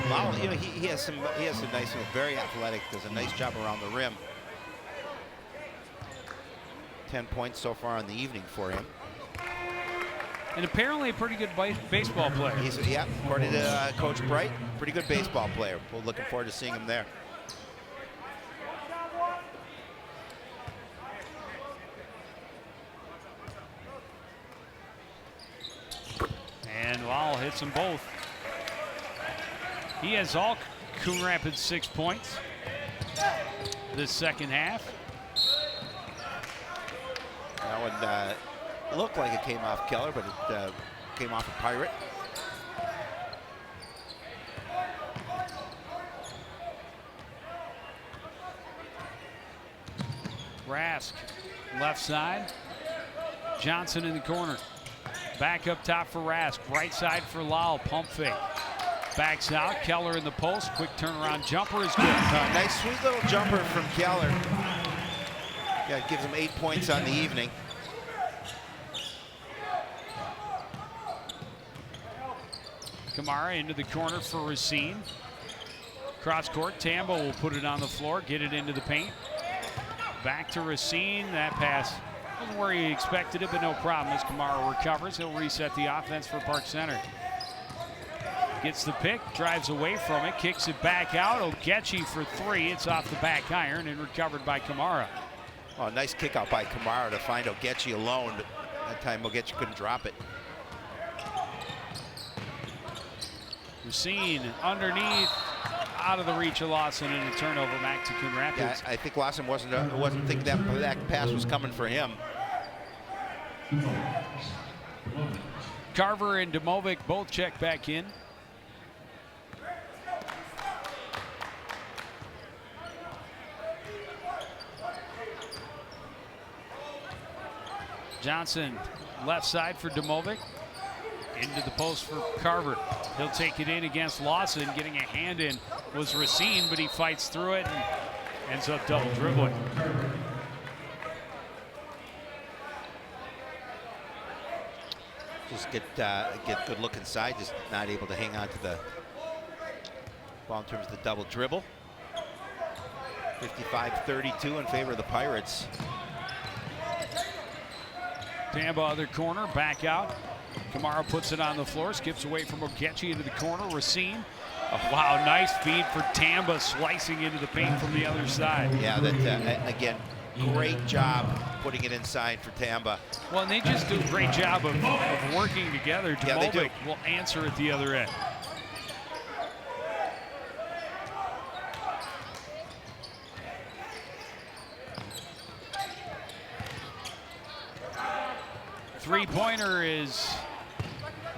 Lowell, you know, he has some nice, very athletic, does a nice job around the rim. 10 points so far in the evening for him. And apparently a pretty good baseball player. Yeah, according to Coach Bright, pretty good baseball player. We're looking forward to seeing him there. And Lowell hits them both. He has all Coon Rapids 6 points this second half. That one looked like it came off Keller, but it came off a Pirate. Rask, left side. Johnson in the corner. Back up top for Rask. Right side for Lowell. Pump fake. Backs out. Keller in the post. Quick turnaround jumper is good. Nice sweet little jumper from Keller. Yeah, it gives him 8 points on the evening. Kamara into the corner for Racine. Cross court. Tambo will put it on the floor. Get it into the paint. Back to Racine. That pass wasn't where he expected it, but no problem as Kamara recovers. He'll reset the offense for Park Center. Gets the pick, drives away from it, kicks it back out. Ogechi for 3. It's off the back iron and recovered by Kamara. Oh, nice kick out by Kamara to find Ogechi alone, but that time Ogechi couldn't drop it. Racine underneath, out of the reach of Lawson, and a turnover back to Coon Rapids. Yeah, I think Lawson wasn't thinking that pass was coming for him. Carver and Domovic both check back in. Johnson left side for Domovic. Into the post for Carver. He'll take it in against Lawson. Getting a hand in was Racine, but he fights through it and ends up double dribbling. Just get good look inside, just not able to hang on to the ball in terms of the double dribble. 55-32 in favor of the Pirates. Tamba other corner, back out. Kamara puts it on the floor, skips away from Ogechi into the corner. Racine. Oh, wow, nice feed for Tamba, slicing into the paint from the other side. Yeah, that again, great job putting it inside for Tamba. Well, and they just do a great job of working together. Yeah, they do. Will answer at the other end. Three-pointer is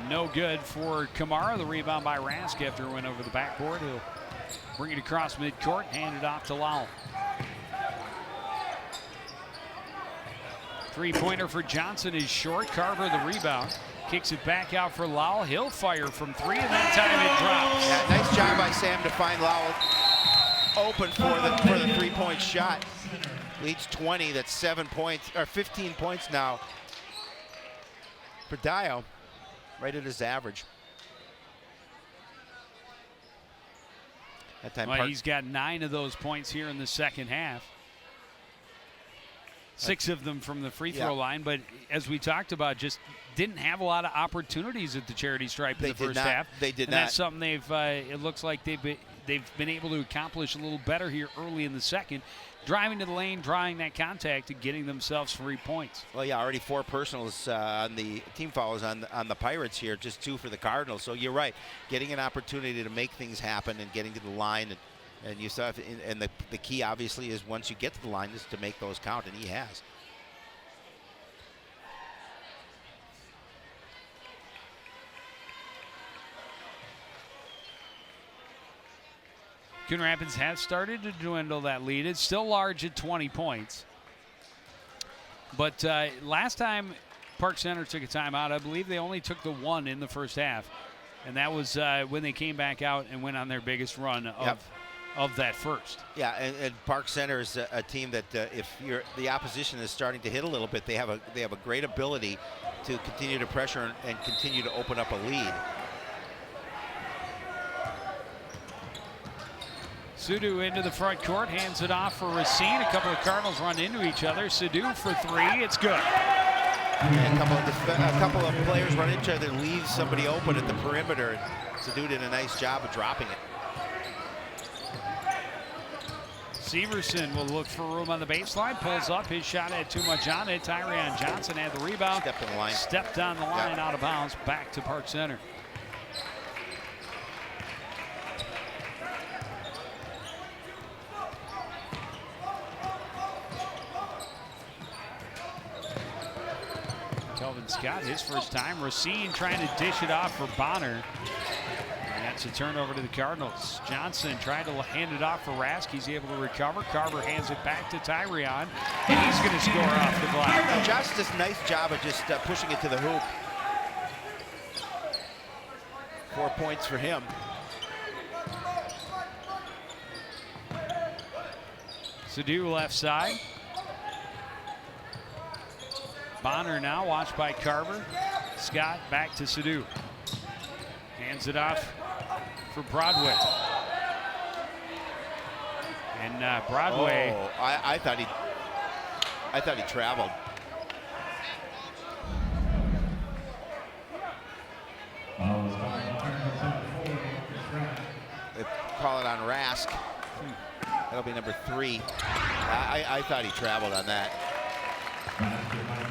no good for Kamara. The rebound by Rask after it went over the backboard. He'll bring it across midcourt, hand it off to Lowell. Three-pointer for Johnson is short. Carver the rebound. Kicks it back out for Lowell. He'll fire from three, and that time it drops. Yeah, nice job by Sam to find Lowell open for the three-point shot. Leads 20. That's 7 points, or 15 points now for Dio, right at his average. That time well, he's got 9 of those points here in the second half. 6 of them from the free throw line, but as we talked about, just didn't have a lot of opportunities at the charity stripe in the first half. They did not. That's something they've. It looks like they've been able to accomplish a little better here early in the second, driving to the lane, drawing that contact, and getting themselves 3 points. Well, yeah, already 4 personals on the team fouls on the Pirates here, just 2 for the Cardinals. So you're right, getting an opportunity to make things happen and getting to the line. And you saw, and the key obviously is once you get to the line is to make those count, and he has. Coon Rapids has started to dwindle that lead. It's still large at 20 points. But last time Park Center took a timeout, I believe they only took the 1 in the first half. And that was when they came back out and went on their biggest run of that first. Yeah, and Park Center is a team that if the opposition is starting to hit a little bit, they have a great ability to continue to pressure and continue to open up a lead. Sudu into the front court, hands it off for Racine. A couple of Cardinals run into each other. Sudu for 3, it's good. And a couple of players run into each other, leaves somebody open at the perimeter. Sudu did a nice job of dropping it. Severson will look for room on the baseline, pulls up, his shot had too much on it. Tyrion Johnson had the rebound. Stepped on the line, out of bounds, back to Park Center. Kelvin Scott, his first time. Racine trying to dish it off for Bonner. And that's a turnover to the Cardinals. Johnson tried to hand it off for Rask. He's able to recover. Carver hands it back to Tyrion, and he's going to score off the glass. Josh does a nice job of just pushing it to the hoop. 4 points for him. Sadu left side. Bonner now watched by Carver. Scott back to Sadu. Hands it off for Broadway. And Broadway. Oh, I thought he traveled. They call it on Rask. That'll be number 3. I thought he traveled on that.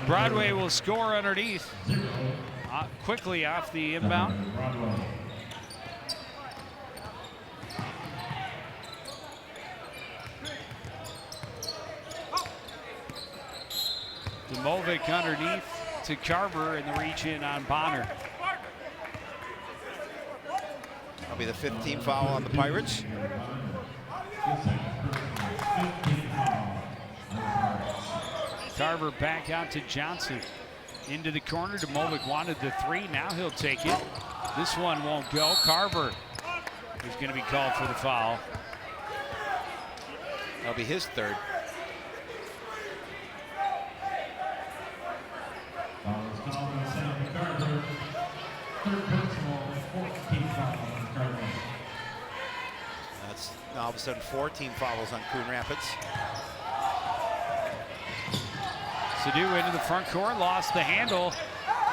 Broadway will score underneath. Quickly off the inbound. Demovic underneath to Carver, and the reach in on Bonner. That'll be the 5th team foul on the Pirates. Carver back out to Johnson. Into the corner. Demovic wanted the 3. Now he'll take it. This one won't go. Carver is going to be called for the foul. That'll be his 3rd. That's all of a sudden 14 fouls on Coon Rapids. Sadu into the front court, lost the handle,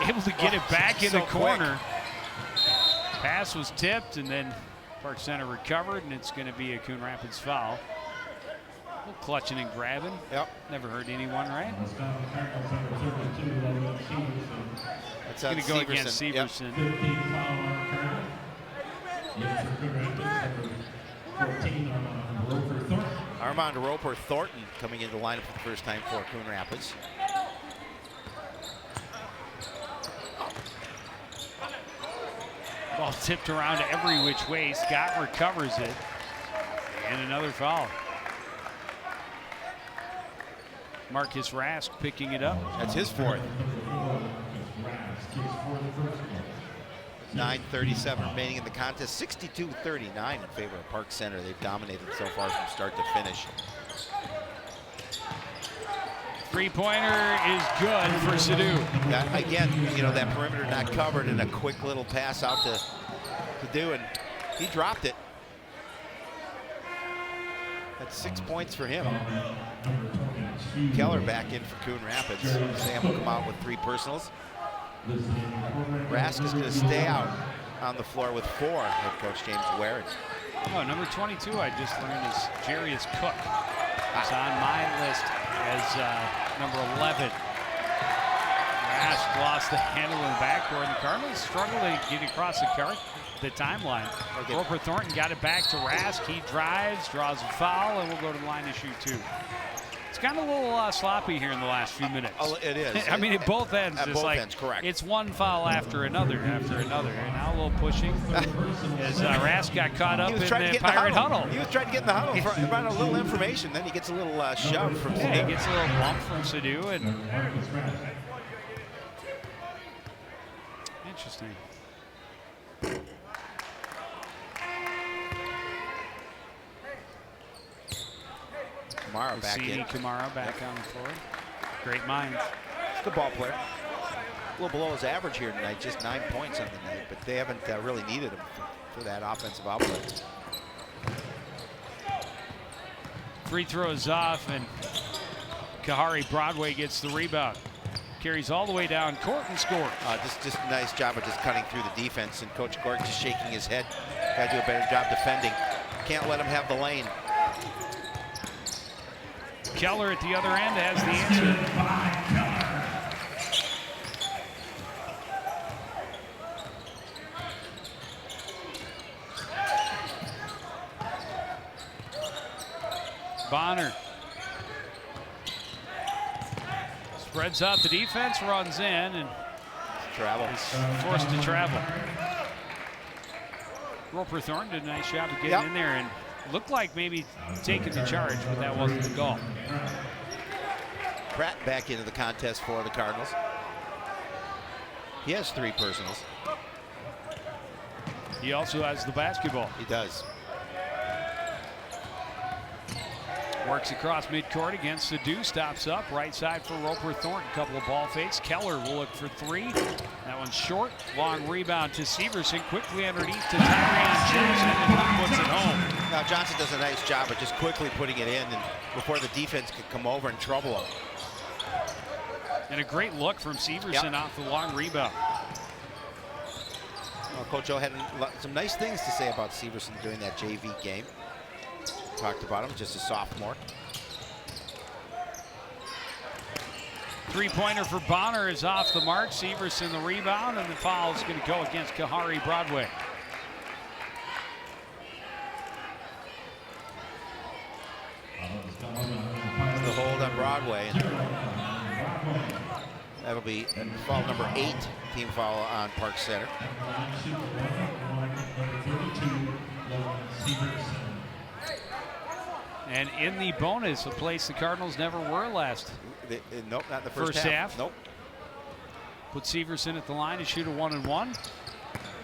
able to get it back in the corner. Pass was tipped, and then Park Center recovered, and it's going to be a Coon Rapids foul. A little clutching and grabbing. Yep. Never hurt anyone, right? That's going to go against Severson. Armand Roper Thornton coming into the lineup for the first time for Coon Rapids. Ball tipped around every which way. Scott recovers it. And another foul. Marcus Rask picking it up. That's his 4th. 9:37 remaining in the contest. 62-39 in favor of Park Center. They've dominated so far from start to finish. Three-pointer is good for Sadu. Again, you know, that perimeter not covered, and a quick little pass out to do, and he dropped it. That's 6 points for him. Keller back in for Coon Rapids. Sam will come out with 3 personals. Rask is going to stay out on the floor with 4, head coach James Ware. Oh, number 22 I just learned is Jarius Cook. He's on my list as number 11. Rask lost the handle in the backcourt, and the Cardinals struggled to get across the timeline. Okay. Roper Thornton got it back to Rask. He drives, draws a foul, and we'll go to the line to shoot 2. It's kind of a little sloppy here in the last few minutes. It is. I mean, at both ends. At both ends, correct. It's one foul after another. And now a little pushing as Rask got caught up in the Pirate huddle. He was trying to get in the huddle, find a little information. Then he gets a little shove from Sadu. Yeah, he gets a little bump from Sadu. And interesting. Kamara back in. Kamara back on the floor. Great minds. Good ball player. A little below his average here tonight, just 9 points on the night, but they haven't really needed him for that offensive output. Free throws off, and Kahari Broadway gets the rebound. Carries all the way down court and scores. Just a nice job of just cutting through the defense, and Coach Gordon just shaking his head. Got to do a better job defending. Can't let him have the lane. Keller at the other end has the answer. Bonner spreads out the defense, runs in, and is forced to travel. Roper Thornton did a nice job of getting in there and looked like maybe taking the charge, but that wasn't the goal. Pratt back into the contest for the Cardinals. He has 3 personals. He also has the basketball. He does. Works across midcourt against Sadu, stops up, right side for Roper Thornton. Couple of ball fakes. Keller will look for 3. That one's short. Long rebound to Severson, quickly underneath to Tyrone Johnson, and he puts it home. Now Johnson does a nice job of just quickly putting it in, and before the defense could come over and trouble him. And a great look from Severson off the long rebound. Well, Coach O had some nice things to say about Severson during that JV game. Talked about him, just a sophomore. Three-pointer for Bonner is off the mark. Severson the rebound, and the foul is going to go against Kahari Broadway. The hold on Broadway. That'll be foul number 8, team foul on Park Center. And in the bonus, a place the Cardinals never were last. Nope, not in the first half. Nope. Put Severson at the line to shoot a 1-and-1.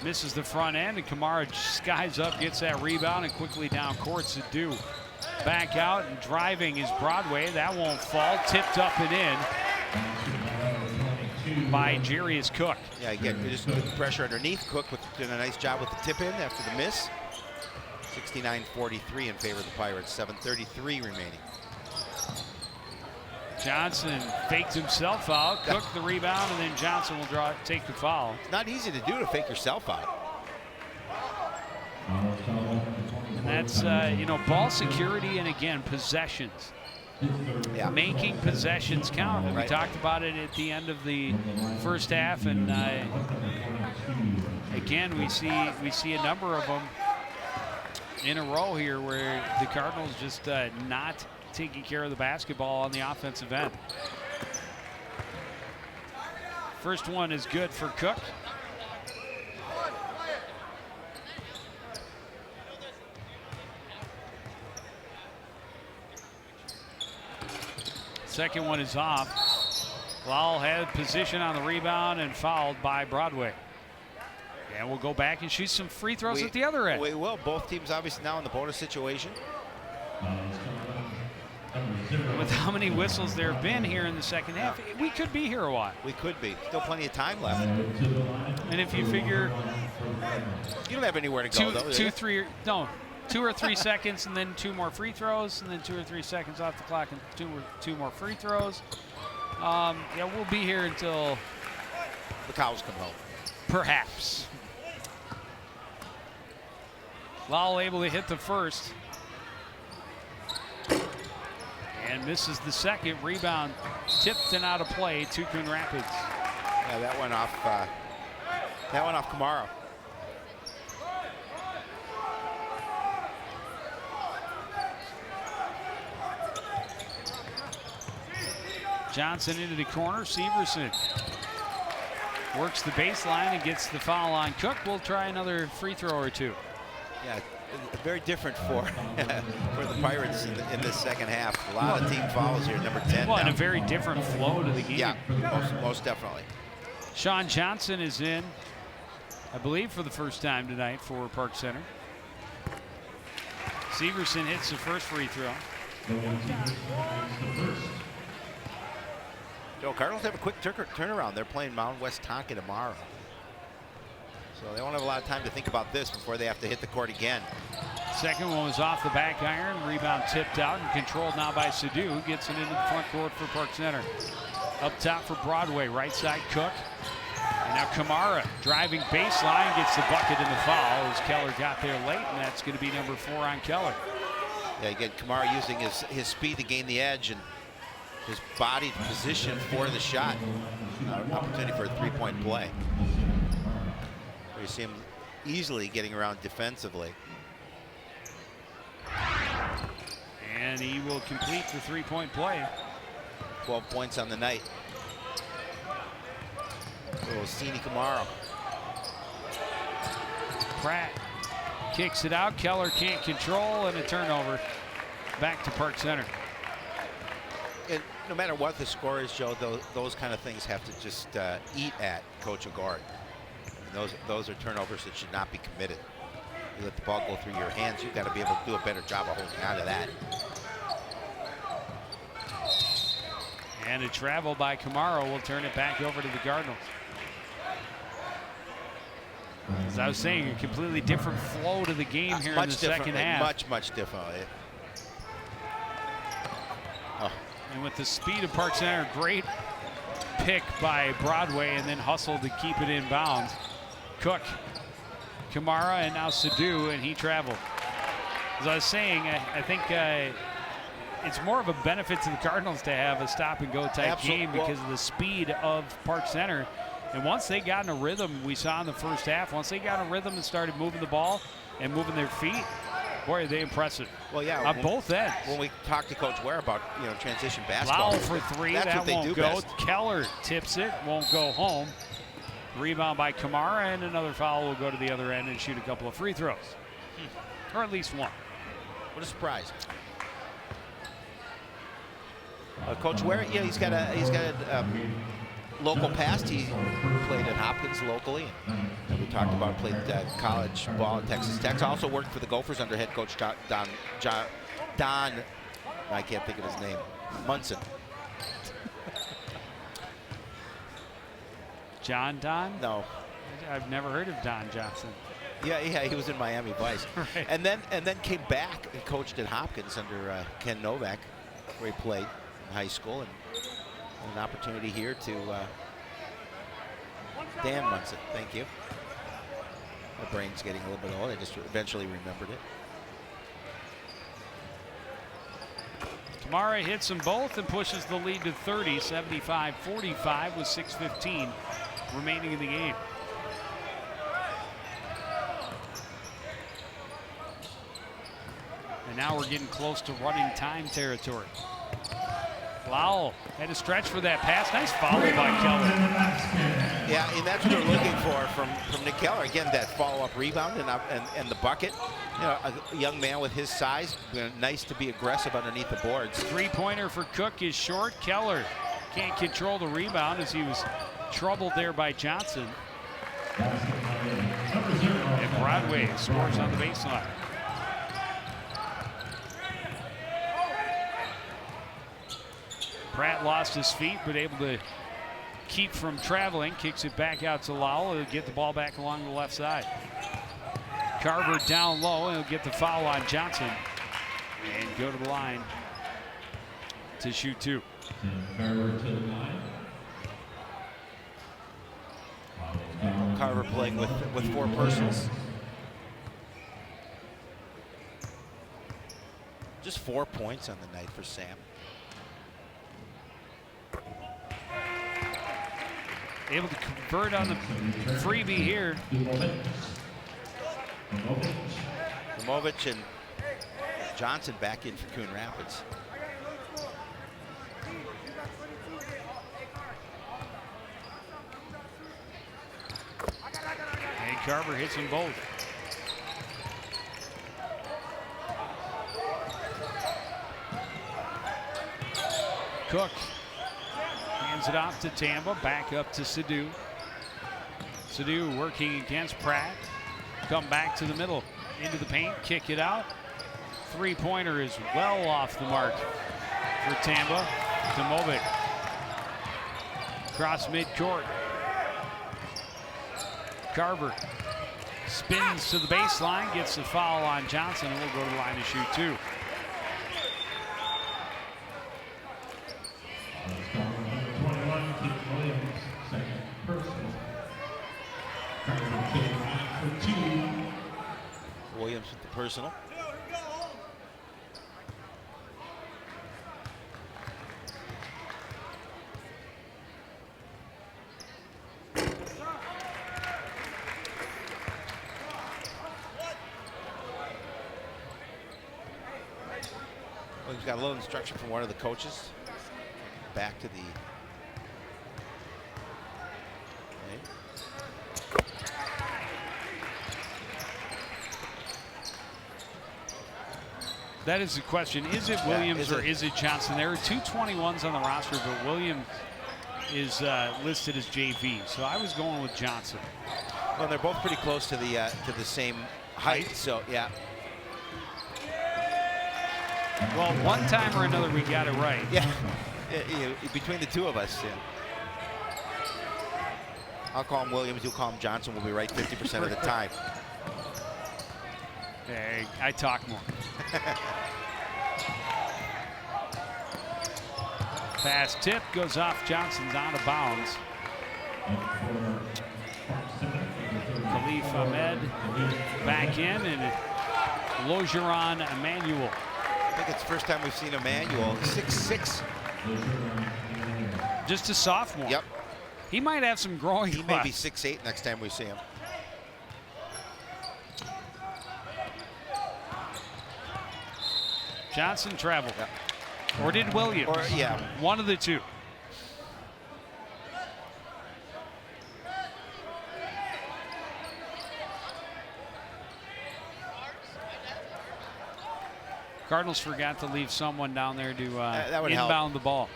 Misses the front end, and Kamara skies up, gets that rebound, and quickly down court. Sadu back out, and driving is Broadway. That won't fall. Tipped up and in by Jarius Cook. Yeah, again, just good pressure underneath. Cook doing a nice job with the tip in after the miss. 69-43 in favor of the Pirates. 7:33 remaining. Johnson faked himself out. Cook the rebound, and then Johnson will take the foul. It's not easy to do, to fake yourself out. And that's, ball security and, again, possessions. Yeah. Making possessions count. And right. We talked about it at the end of the first half, and again, we see a number of them in a row here where the Cardinals just not taking care of the basketball on the offensive end. First one is good for Cook. Second one is off. Lowell had position on the rebound and fouled by Broadway. And we'll go back and shoot some free throws at the other end. We will. Both teams obviously now in the bonus situation. With how many whistles there have been here in the second half, we could be here a while. We could be. Still plenty of time left. And if you figure, you don't have anywhere to go, though. 2 or 3 seconds, and then 2 more free throws, and then 2 or 3 seconds off the clock, and two more free throws. Yeah, we'll be here until the cows come home. Perhaps. Lowell able to hit the first. And misses the second. Rebound tipped and out of play to Coon Rapids. Yeah, that went off. That went off Kamara. Johnson into the corner. Severson works the baseline and gets the foul on Cook. We'll try another free throw or two. Yeah, very different for the Pirates in this second half. A lot of team fouls here, number 10. Well, and a very different flow to the game. Yeah, most definitely. Sean Johnson is in, I believe, for the first time tonight for Park Center. Severson hits the first free throw. Joe, Cardinals have a quick turnaround. They're playing Mountain West Tonka tomorrow. So they won't have a lot of time to think about this before they have to hit the court again. Second one was off the back iron. Rebound tipped out and controlled now by Sadu, who gets it into the front court for Park Center. Up top for Broadway, right side Cook. And now Kamara driving baseline, gets the bucket and the foul as Keller got there late, and that's going to be number 4 on Keller. Yeah, again, Kamara using his speed to gain the edge and his body position for the shot. An opportunity for a three-point play. You see him easily getting around defensively. And he will complete the three-point play. 12 points on the night. Cini Kamara. Pratt kicks it out. Keller can't control, and a turnover back to Park Center. And no matter what the score is, Joe, those kind of things have to just eat at Coach Agard. Those are turnovers that should not be committed. You let the ball go through your hands, you've got to be able to do a better job of holding on to that. And a travel by Kamara will turn it back over to the Cardinals. As I was saying, a completely different flow to the game here in the second half. Much differently. Oh. And with the speed of Park Center, great pick by Broadway and then hustle to keep it in bounds. Cook, Kamara, and now Sadu, and he traveled. As I was saying, I think it's more of a benefit to the Cardinals to have a stop-and-go type game because of the speed of Park Center. And once they got in a rhythm, we saw in the first half, once they got in a rhythm and started moving the ball and moving their feet, boy, are they impressive. Well, yeah. On both ends. When we talked to Coach Ware about transition basketball. Lowell for 3, that won't go. Best. Keller tips it, won't go home. Rebound by Kamara, and another foul will go to the other end and shoot a couple of free throws. Or at least one. What a surprise. Coach Ware, yeah, he's got a local past, he played at Hopkins locally. And we talked about played college ball at Texas Tech. Also worked for the Gophers under head coach Don, I can't think of his name, Munson. John Don? No. I've never heard of Don Johnson. Yeah, he was in Miami Vice. Right. And then came back and coached at Hopkins under Ken Novak, where he played in high school, and an opportunity here to Dan Munson. Thank you. My brain's getting a little bit old. I just eventually remembered it. Kamara hits them both and pushes the lead to 30, 75-45 with 6:15 remaining in the game. And now we're getting close to running time territory. Lowell had to stretch for that pass. Nice follow by Keller. Yeah, and that's what they're looking for from Nick Keller. Again, that follow-up rebound and the bucket. You know, a young man with his size, nice to be aggressive underneath the boards. Three-pointer for Cook is short. Keller can't control the rebound as he was troubled there by Johnson. And Broadway scores on the baseline. Pratt lost his feet, but able to keep from traveling. Kicks it back out to Lowell. He'll get the ball back along the left side. Carver down low, and he'll get the foul on Johnson. And go to the line to shoot two. Carver playing with four personals. Just 4 points on the night for Sam. Able to convert on the freebie here. Domovich and Johnson back in for Coon Rapids. And Carver hits them both. Cook hands it off to Tamba, back up to Sidhu. Sidhu working against Pratt. Come back to the middle, into the paint, kick it out. Three-pointer is well off the mark for Tamba. Domovic. Cross midcourt. Carver spins to the baseline, gets the foul on Johnson, and will go to the line to shoot two. Williams with the personal. Williams got a little instruction from one of the coaches. Back to the That is the question. Is it Williams or is it Johnson? There are two 21s on the roster, but Williams is listed as JV. So I was going with Johnson. Well, they're both pretty close to the same height. So yeah. Well, one time or another, we got it right. Yeah. Between the two of us. Yeah. I'll call him Williams. You'll call him Johnson. We'll be right 50% of the time. Hey, I talk more. Pass tip goes off Johnson's out of bounds. Khalif Ahmed back in, and Logeron Emmanuel. I think it's the first time we've seen Emmanuel. 6'6". Just a sophomore. Yep. He might have some growing. He may be 6'8" next time we see him. Johnson traveled. Yep. Or did Williams? Or, yeah. One of the two. Cardinals forgot to leave someone down there to that would inbound help. the ball.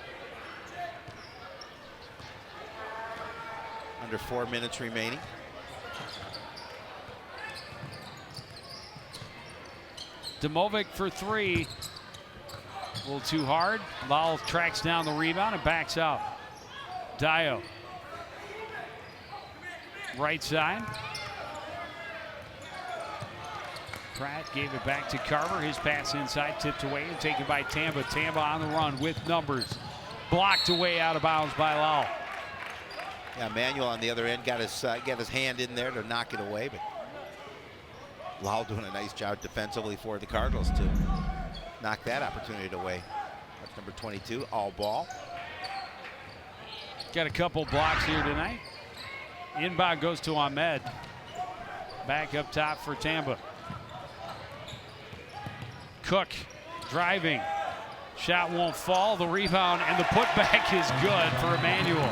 under 4 minutes remaining. Domovic for 3. A little too hard. Lowell tracks down the rebound and backs out. Dio. Right side. Pratt gave it back to Carver. His pass inside, tipped away and taken by Tamba. Tamba on the run with numbers. Blocked away out of bounds by Lowell. Yeah, Manuel on the other end got his hand in there to knock it away, but Lowell doing a nice job defensively for the Cardinals to knock that opportunity away. That's number 22, all ball. Got a couple blocks here tonight. Inbound goes to Ahmed. Back up top for Tamba. Cook driving. Shot won't fall. The rebound and the putback is good for Emmanuel.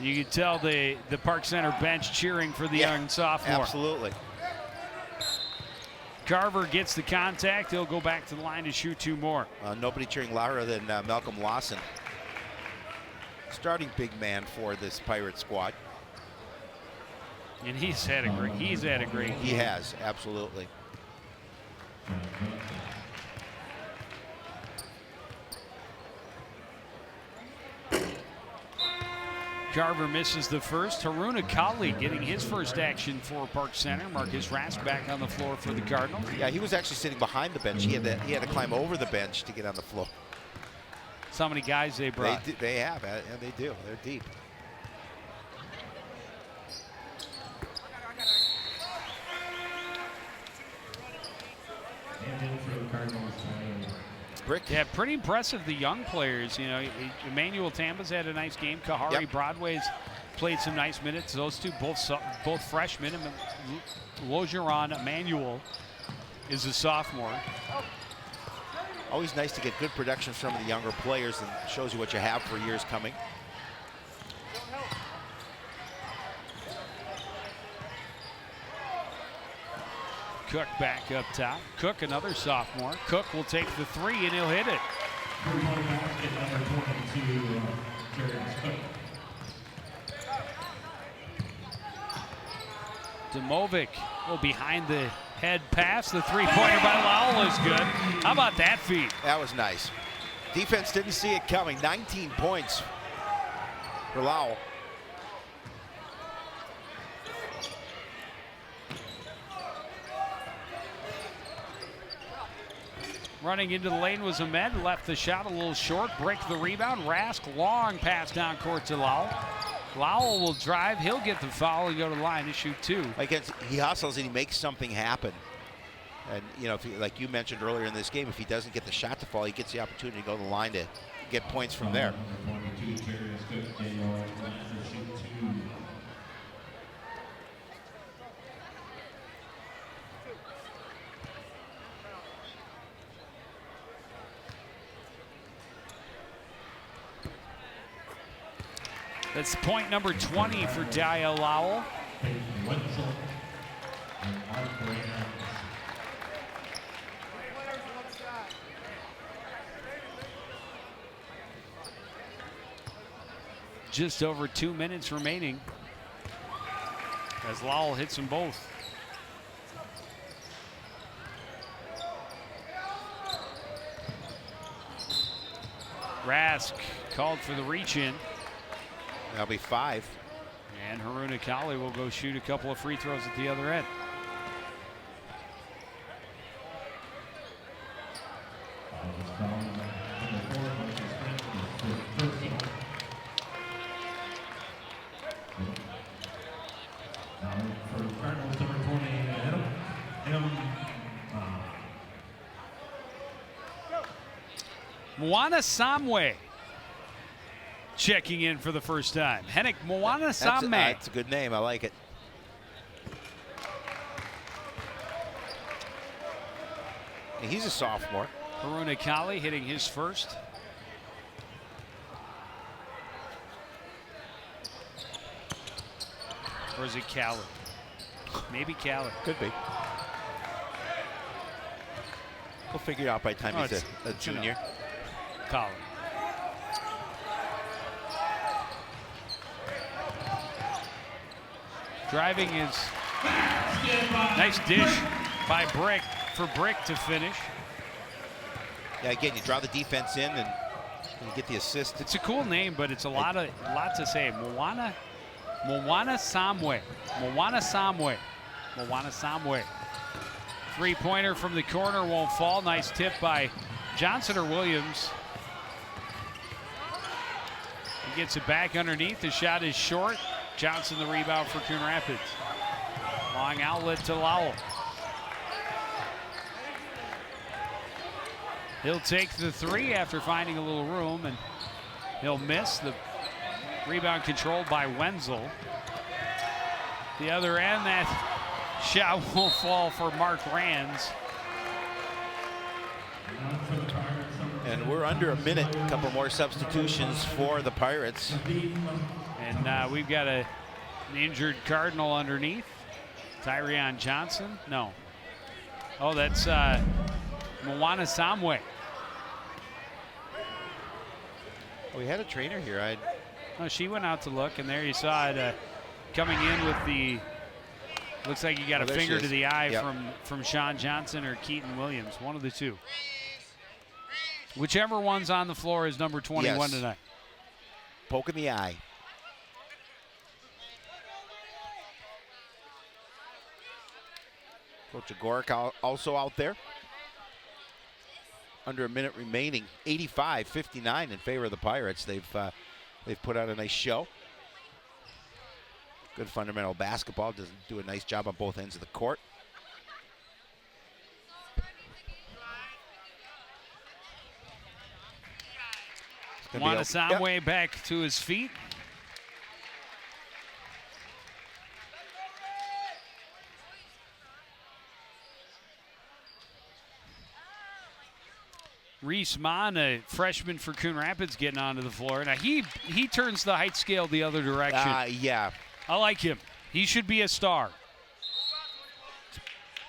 You can tell the Park Center bench cheering for the young sophomore. Absolutely. Carver gets the contact. He'll go back to the line to shoot 2 more. Nobody cheering louder than Malcolm Lawson. Starting big man for this Pirate squad. And he's had a great game. He has, absolutely. Carver misses the first. Haruna Kali getting his first action for Park Center. Marcus Rask back on the floor for the Cardinals. Yeah, he was actually sitting behind the bench. He had to climb over the bench to get on the floor. So many guys they brought. They have, and they do. They're deep. Brick. Yeah, pretty impressive, the young players. You know, Emmanuel Tamba's had a nice game. Kahari Broadway's played some nice minutes. Those two both freshmen. And Logeron Emmanuel is a sophomore. Always nice to get good production from the younger players, and shows you what you have for years coming. Cook back up top. Cook, another sophomore. Cook will take the 3 and he'll hit it. Domovic behind the head pass. The 3-pointer by Lowell is good. How about that feed? That was nice. Defense didn't see it coming. 19 points for Lowell. Running into the lane was Ahmed, left the shot a little short, break the rebound. Rask, long pass down court to Lowell. Lowell will drive, he'll get the foul and go to the line to shoot 2. He hustles and he makes something happen. And, you know, like you mentioned earlier in this game, if he doesn't get the shot to fall, he gets the opportunity to go to the line to get points from there. That's point number 20 for Dio Lowell. Just over 2 minutes remaining as Lowell hits them both. Rask called for the reach in. That'll be 5. And Haruna Kali will go shoot a couple of free throws at the other end. Moana Samwe checking in for the first time. Henrik Moana Samwe. That's a good name. I like it. He's a sophomore. Haruna Kali hitting his first. Or is it Kali? Maybe Kali. Could be. We'll figure it out by the time he's a junior. Kali. Driving is nice dish by Brick for Brick to finish. Yeah, again, you draw the defense in and you get the assist. It's a cool name, but it's a lot to say. Moana Samwe. Moana Samwe. Three-pointer from the corner won't fall. Nice tip by Johnson or Williams. He gets it back underneath. The shot is short. Johnson the rebound for Coon Rapids. Long outlet to Lowell. He'll take the three after finding a little room, and he'll miss. The rebound controlled by Wenzel. The other end, that shot won't fall for Mark Rands. And we're under a minute. A couple more substitutions for the Pirates. And we've got an injured Cardinal underneath. Tyrion Johnson? No. Oh, that's Moana Samwe. We had a trainer here. Oh, she went out to look, and there you saw it coming in with the. Looks like you got a finger to the eye from Sean Johnson or Keaton Williams, one of the two. Whichever one's on the floor is number 21 tonight. Poke in the eye. Coach Agoric also out there. Under a minute remaining, 85-59 in favor of the Pirates. They've put out a nice show. Good fundamental basketball. Does do a nice job on both ends of the court. Moana Samwe back to his feet. Reese Mon, a freshman for Coon Rapids, getting onto the floor. Now he turns the height scale the other direction. Yeah. I like him. He should be a star.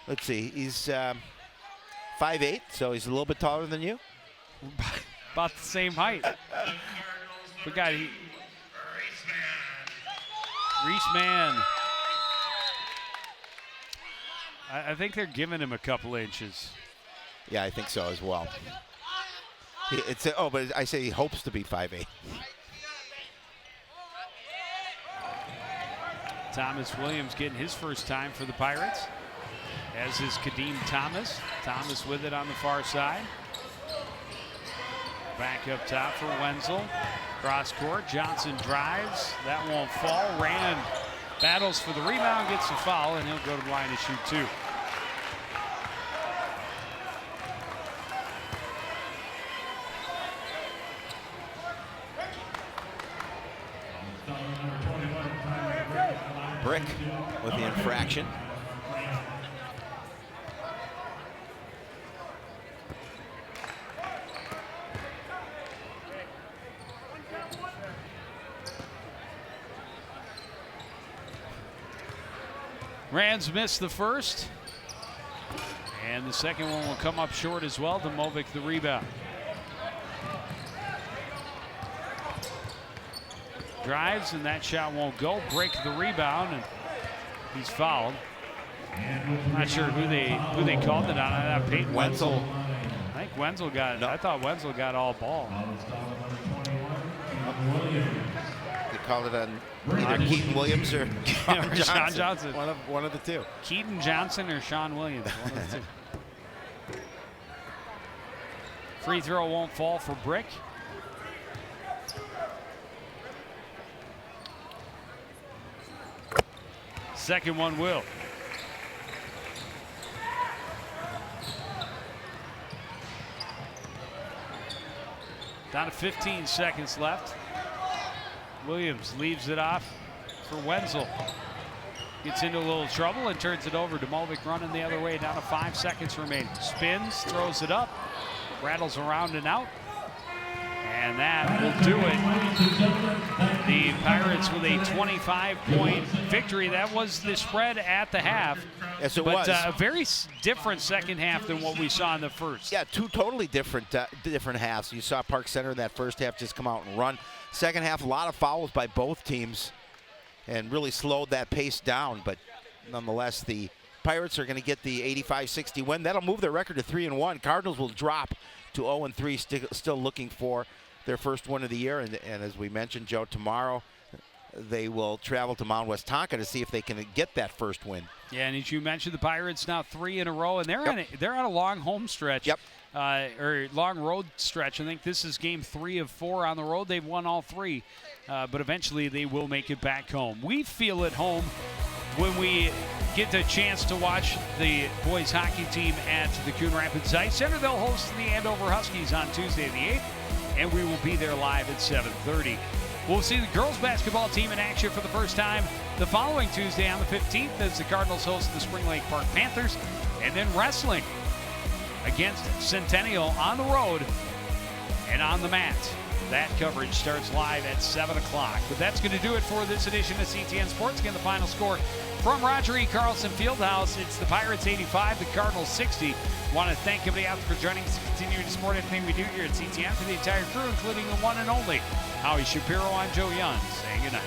Let's see. He's 5'8", so he's a little bit taller than you. About the same height. But God, Reese Man. I think they're giving him a couple inches. Yeah, I think so as well. But I say he hopes to be 5'8". Thomas Williams getting his first time for the Pirates, as is Kadeem Thomas. Thomas with it on the far side. Back up top for Wenzel. Cross court, Johnson drives. That won't fall. Rand battles for the rebound, gets a foul, and he'll go to the line to shoot two. Brick with the infraction. Rands missed the first, and the second one will come up short as well. Domovic the rebound. Drives, and that shot won't go. Break the rebound, and he's fouled. Not sure who they called it on. Peyton Wenzel. I think Wenzel got it. I thought Wenzel got all ball. They called it on either Keaton Williams or Sean Johnson. One of the two. Keaton Johnson or Sean Williams. One of the two. Free throw won't fall for Brick. Second one will. Down to 15 seconds left. Williams leaves it off for Wenzel. Gets into a little trouble and turns it over. Domovic running the other way, down to 5 seconds remaining. Spins, throws it up, rattles around and out. And that will do it. The Pirates with a 25-point victory. That was the spread at the half. Yes, it was. But a very different second half than what we saw in the first. Yeah, two totally different halves. You saw Park Center in that first half just come out and run. Second half, a lot of fouls by both teams. and really slowed that pace down. But nonetheless, the Pirates are going to get the 85-60 win. That'll move their record to 3-1. Cardinals will drop to 0-3, still looking for their first win of the year. And as we mentioned, Joe, tomorrow they will travel to Mount West Tonka to see if they can get that first win. Yeah, and as you mentioned, the Pirates now 3 in a row, and they're on a long home stretch. Yep. Or long road stretch. I think this is game 3 of 4 on the road. They've won all 3, but eventually they will make it back home. We feel at home when we get the chance to watch the boys hockey team at the Coon Rapids Ice Center. They'll host the Andover Huskies on Tuesday the 8th, and we will be there live at 7:30. We'll see the girls basketball team in action for the first time the following Tuesday on the 15th as the Cardinals host the Spring Lake Park Panthers, and then wrestling against Centennial on the road and on the mat. That coverage starts live at 7 o'clock. But that's going to do it for this edition of CTN Sports. Again, the final score from Roger E. Carlson Fieldhouse. It's the Pirates 85, the Cardinals 60. Want to thank everybody out for joining us to continue to support everything we do here at CTN. For the entire crew, including the one and only Howie Shapiro, I'm Joe Young, saying goodnight.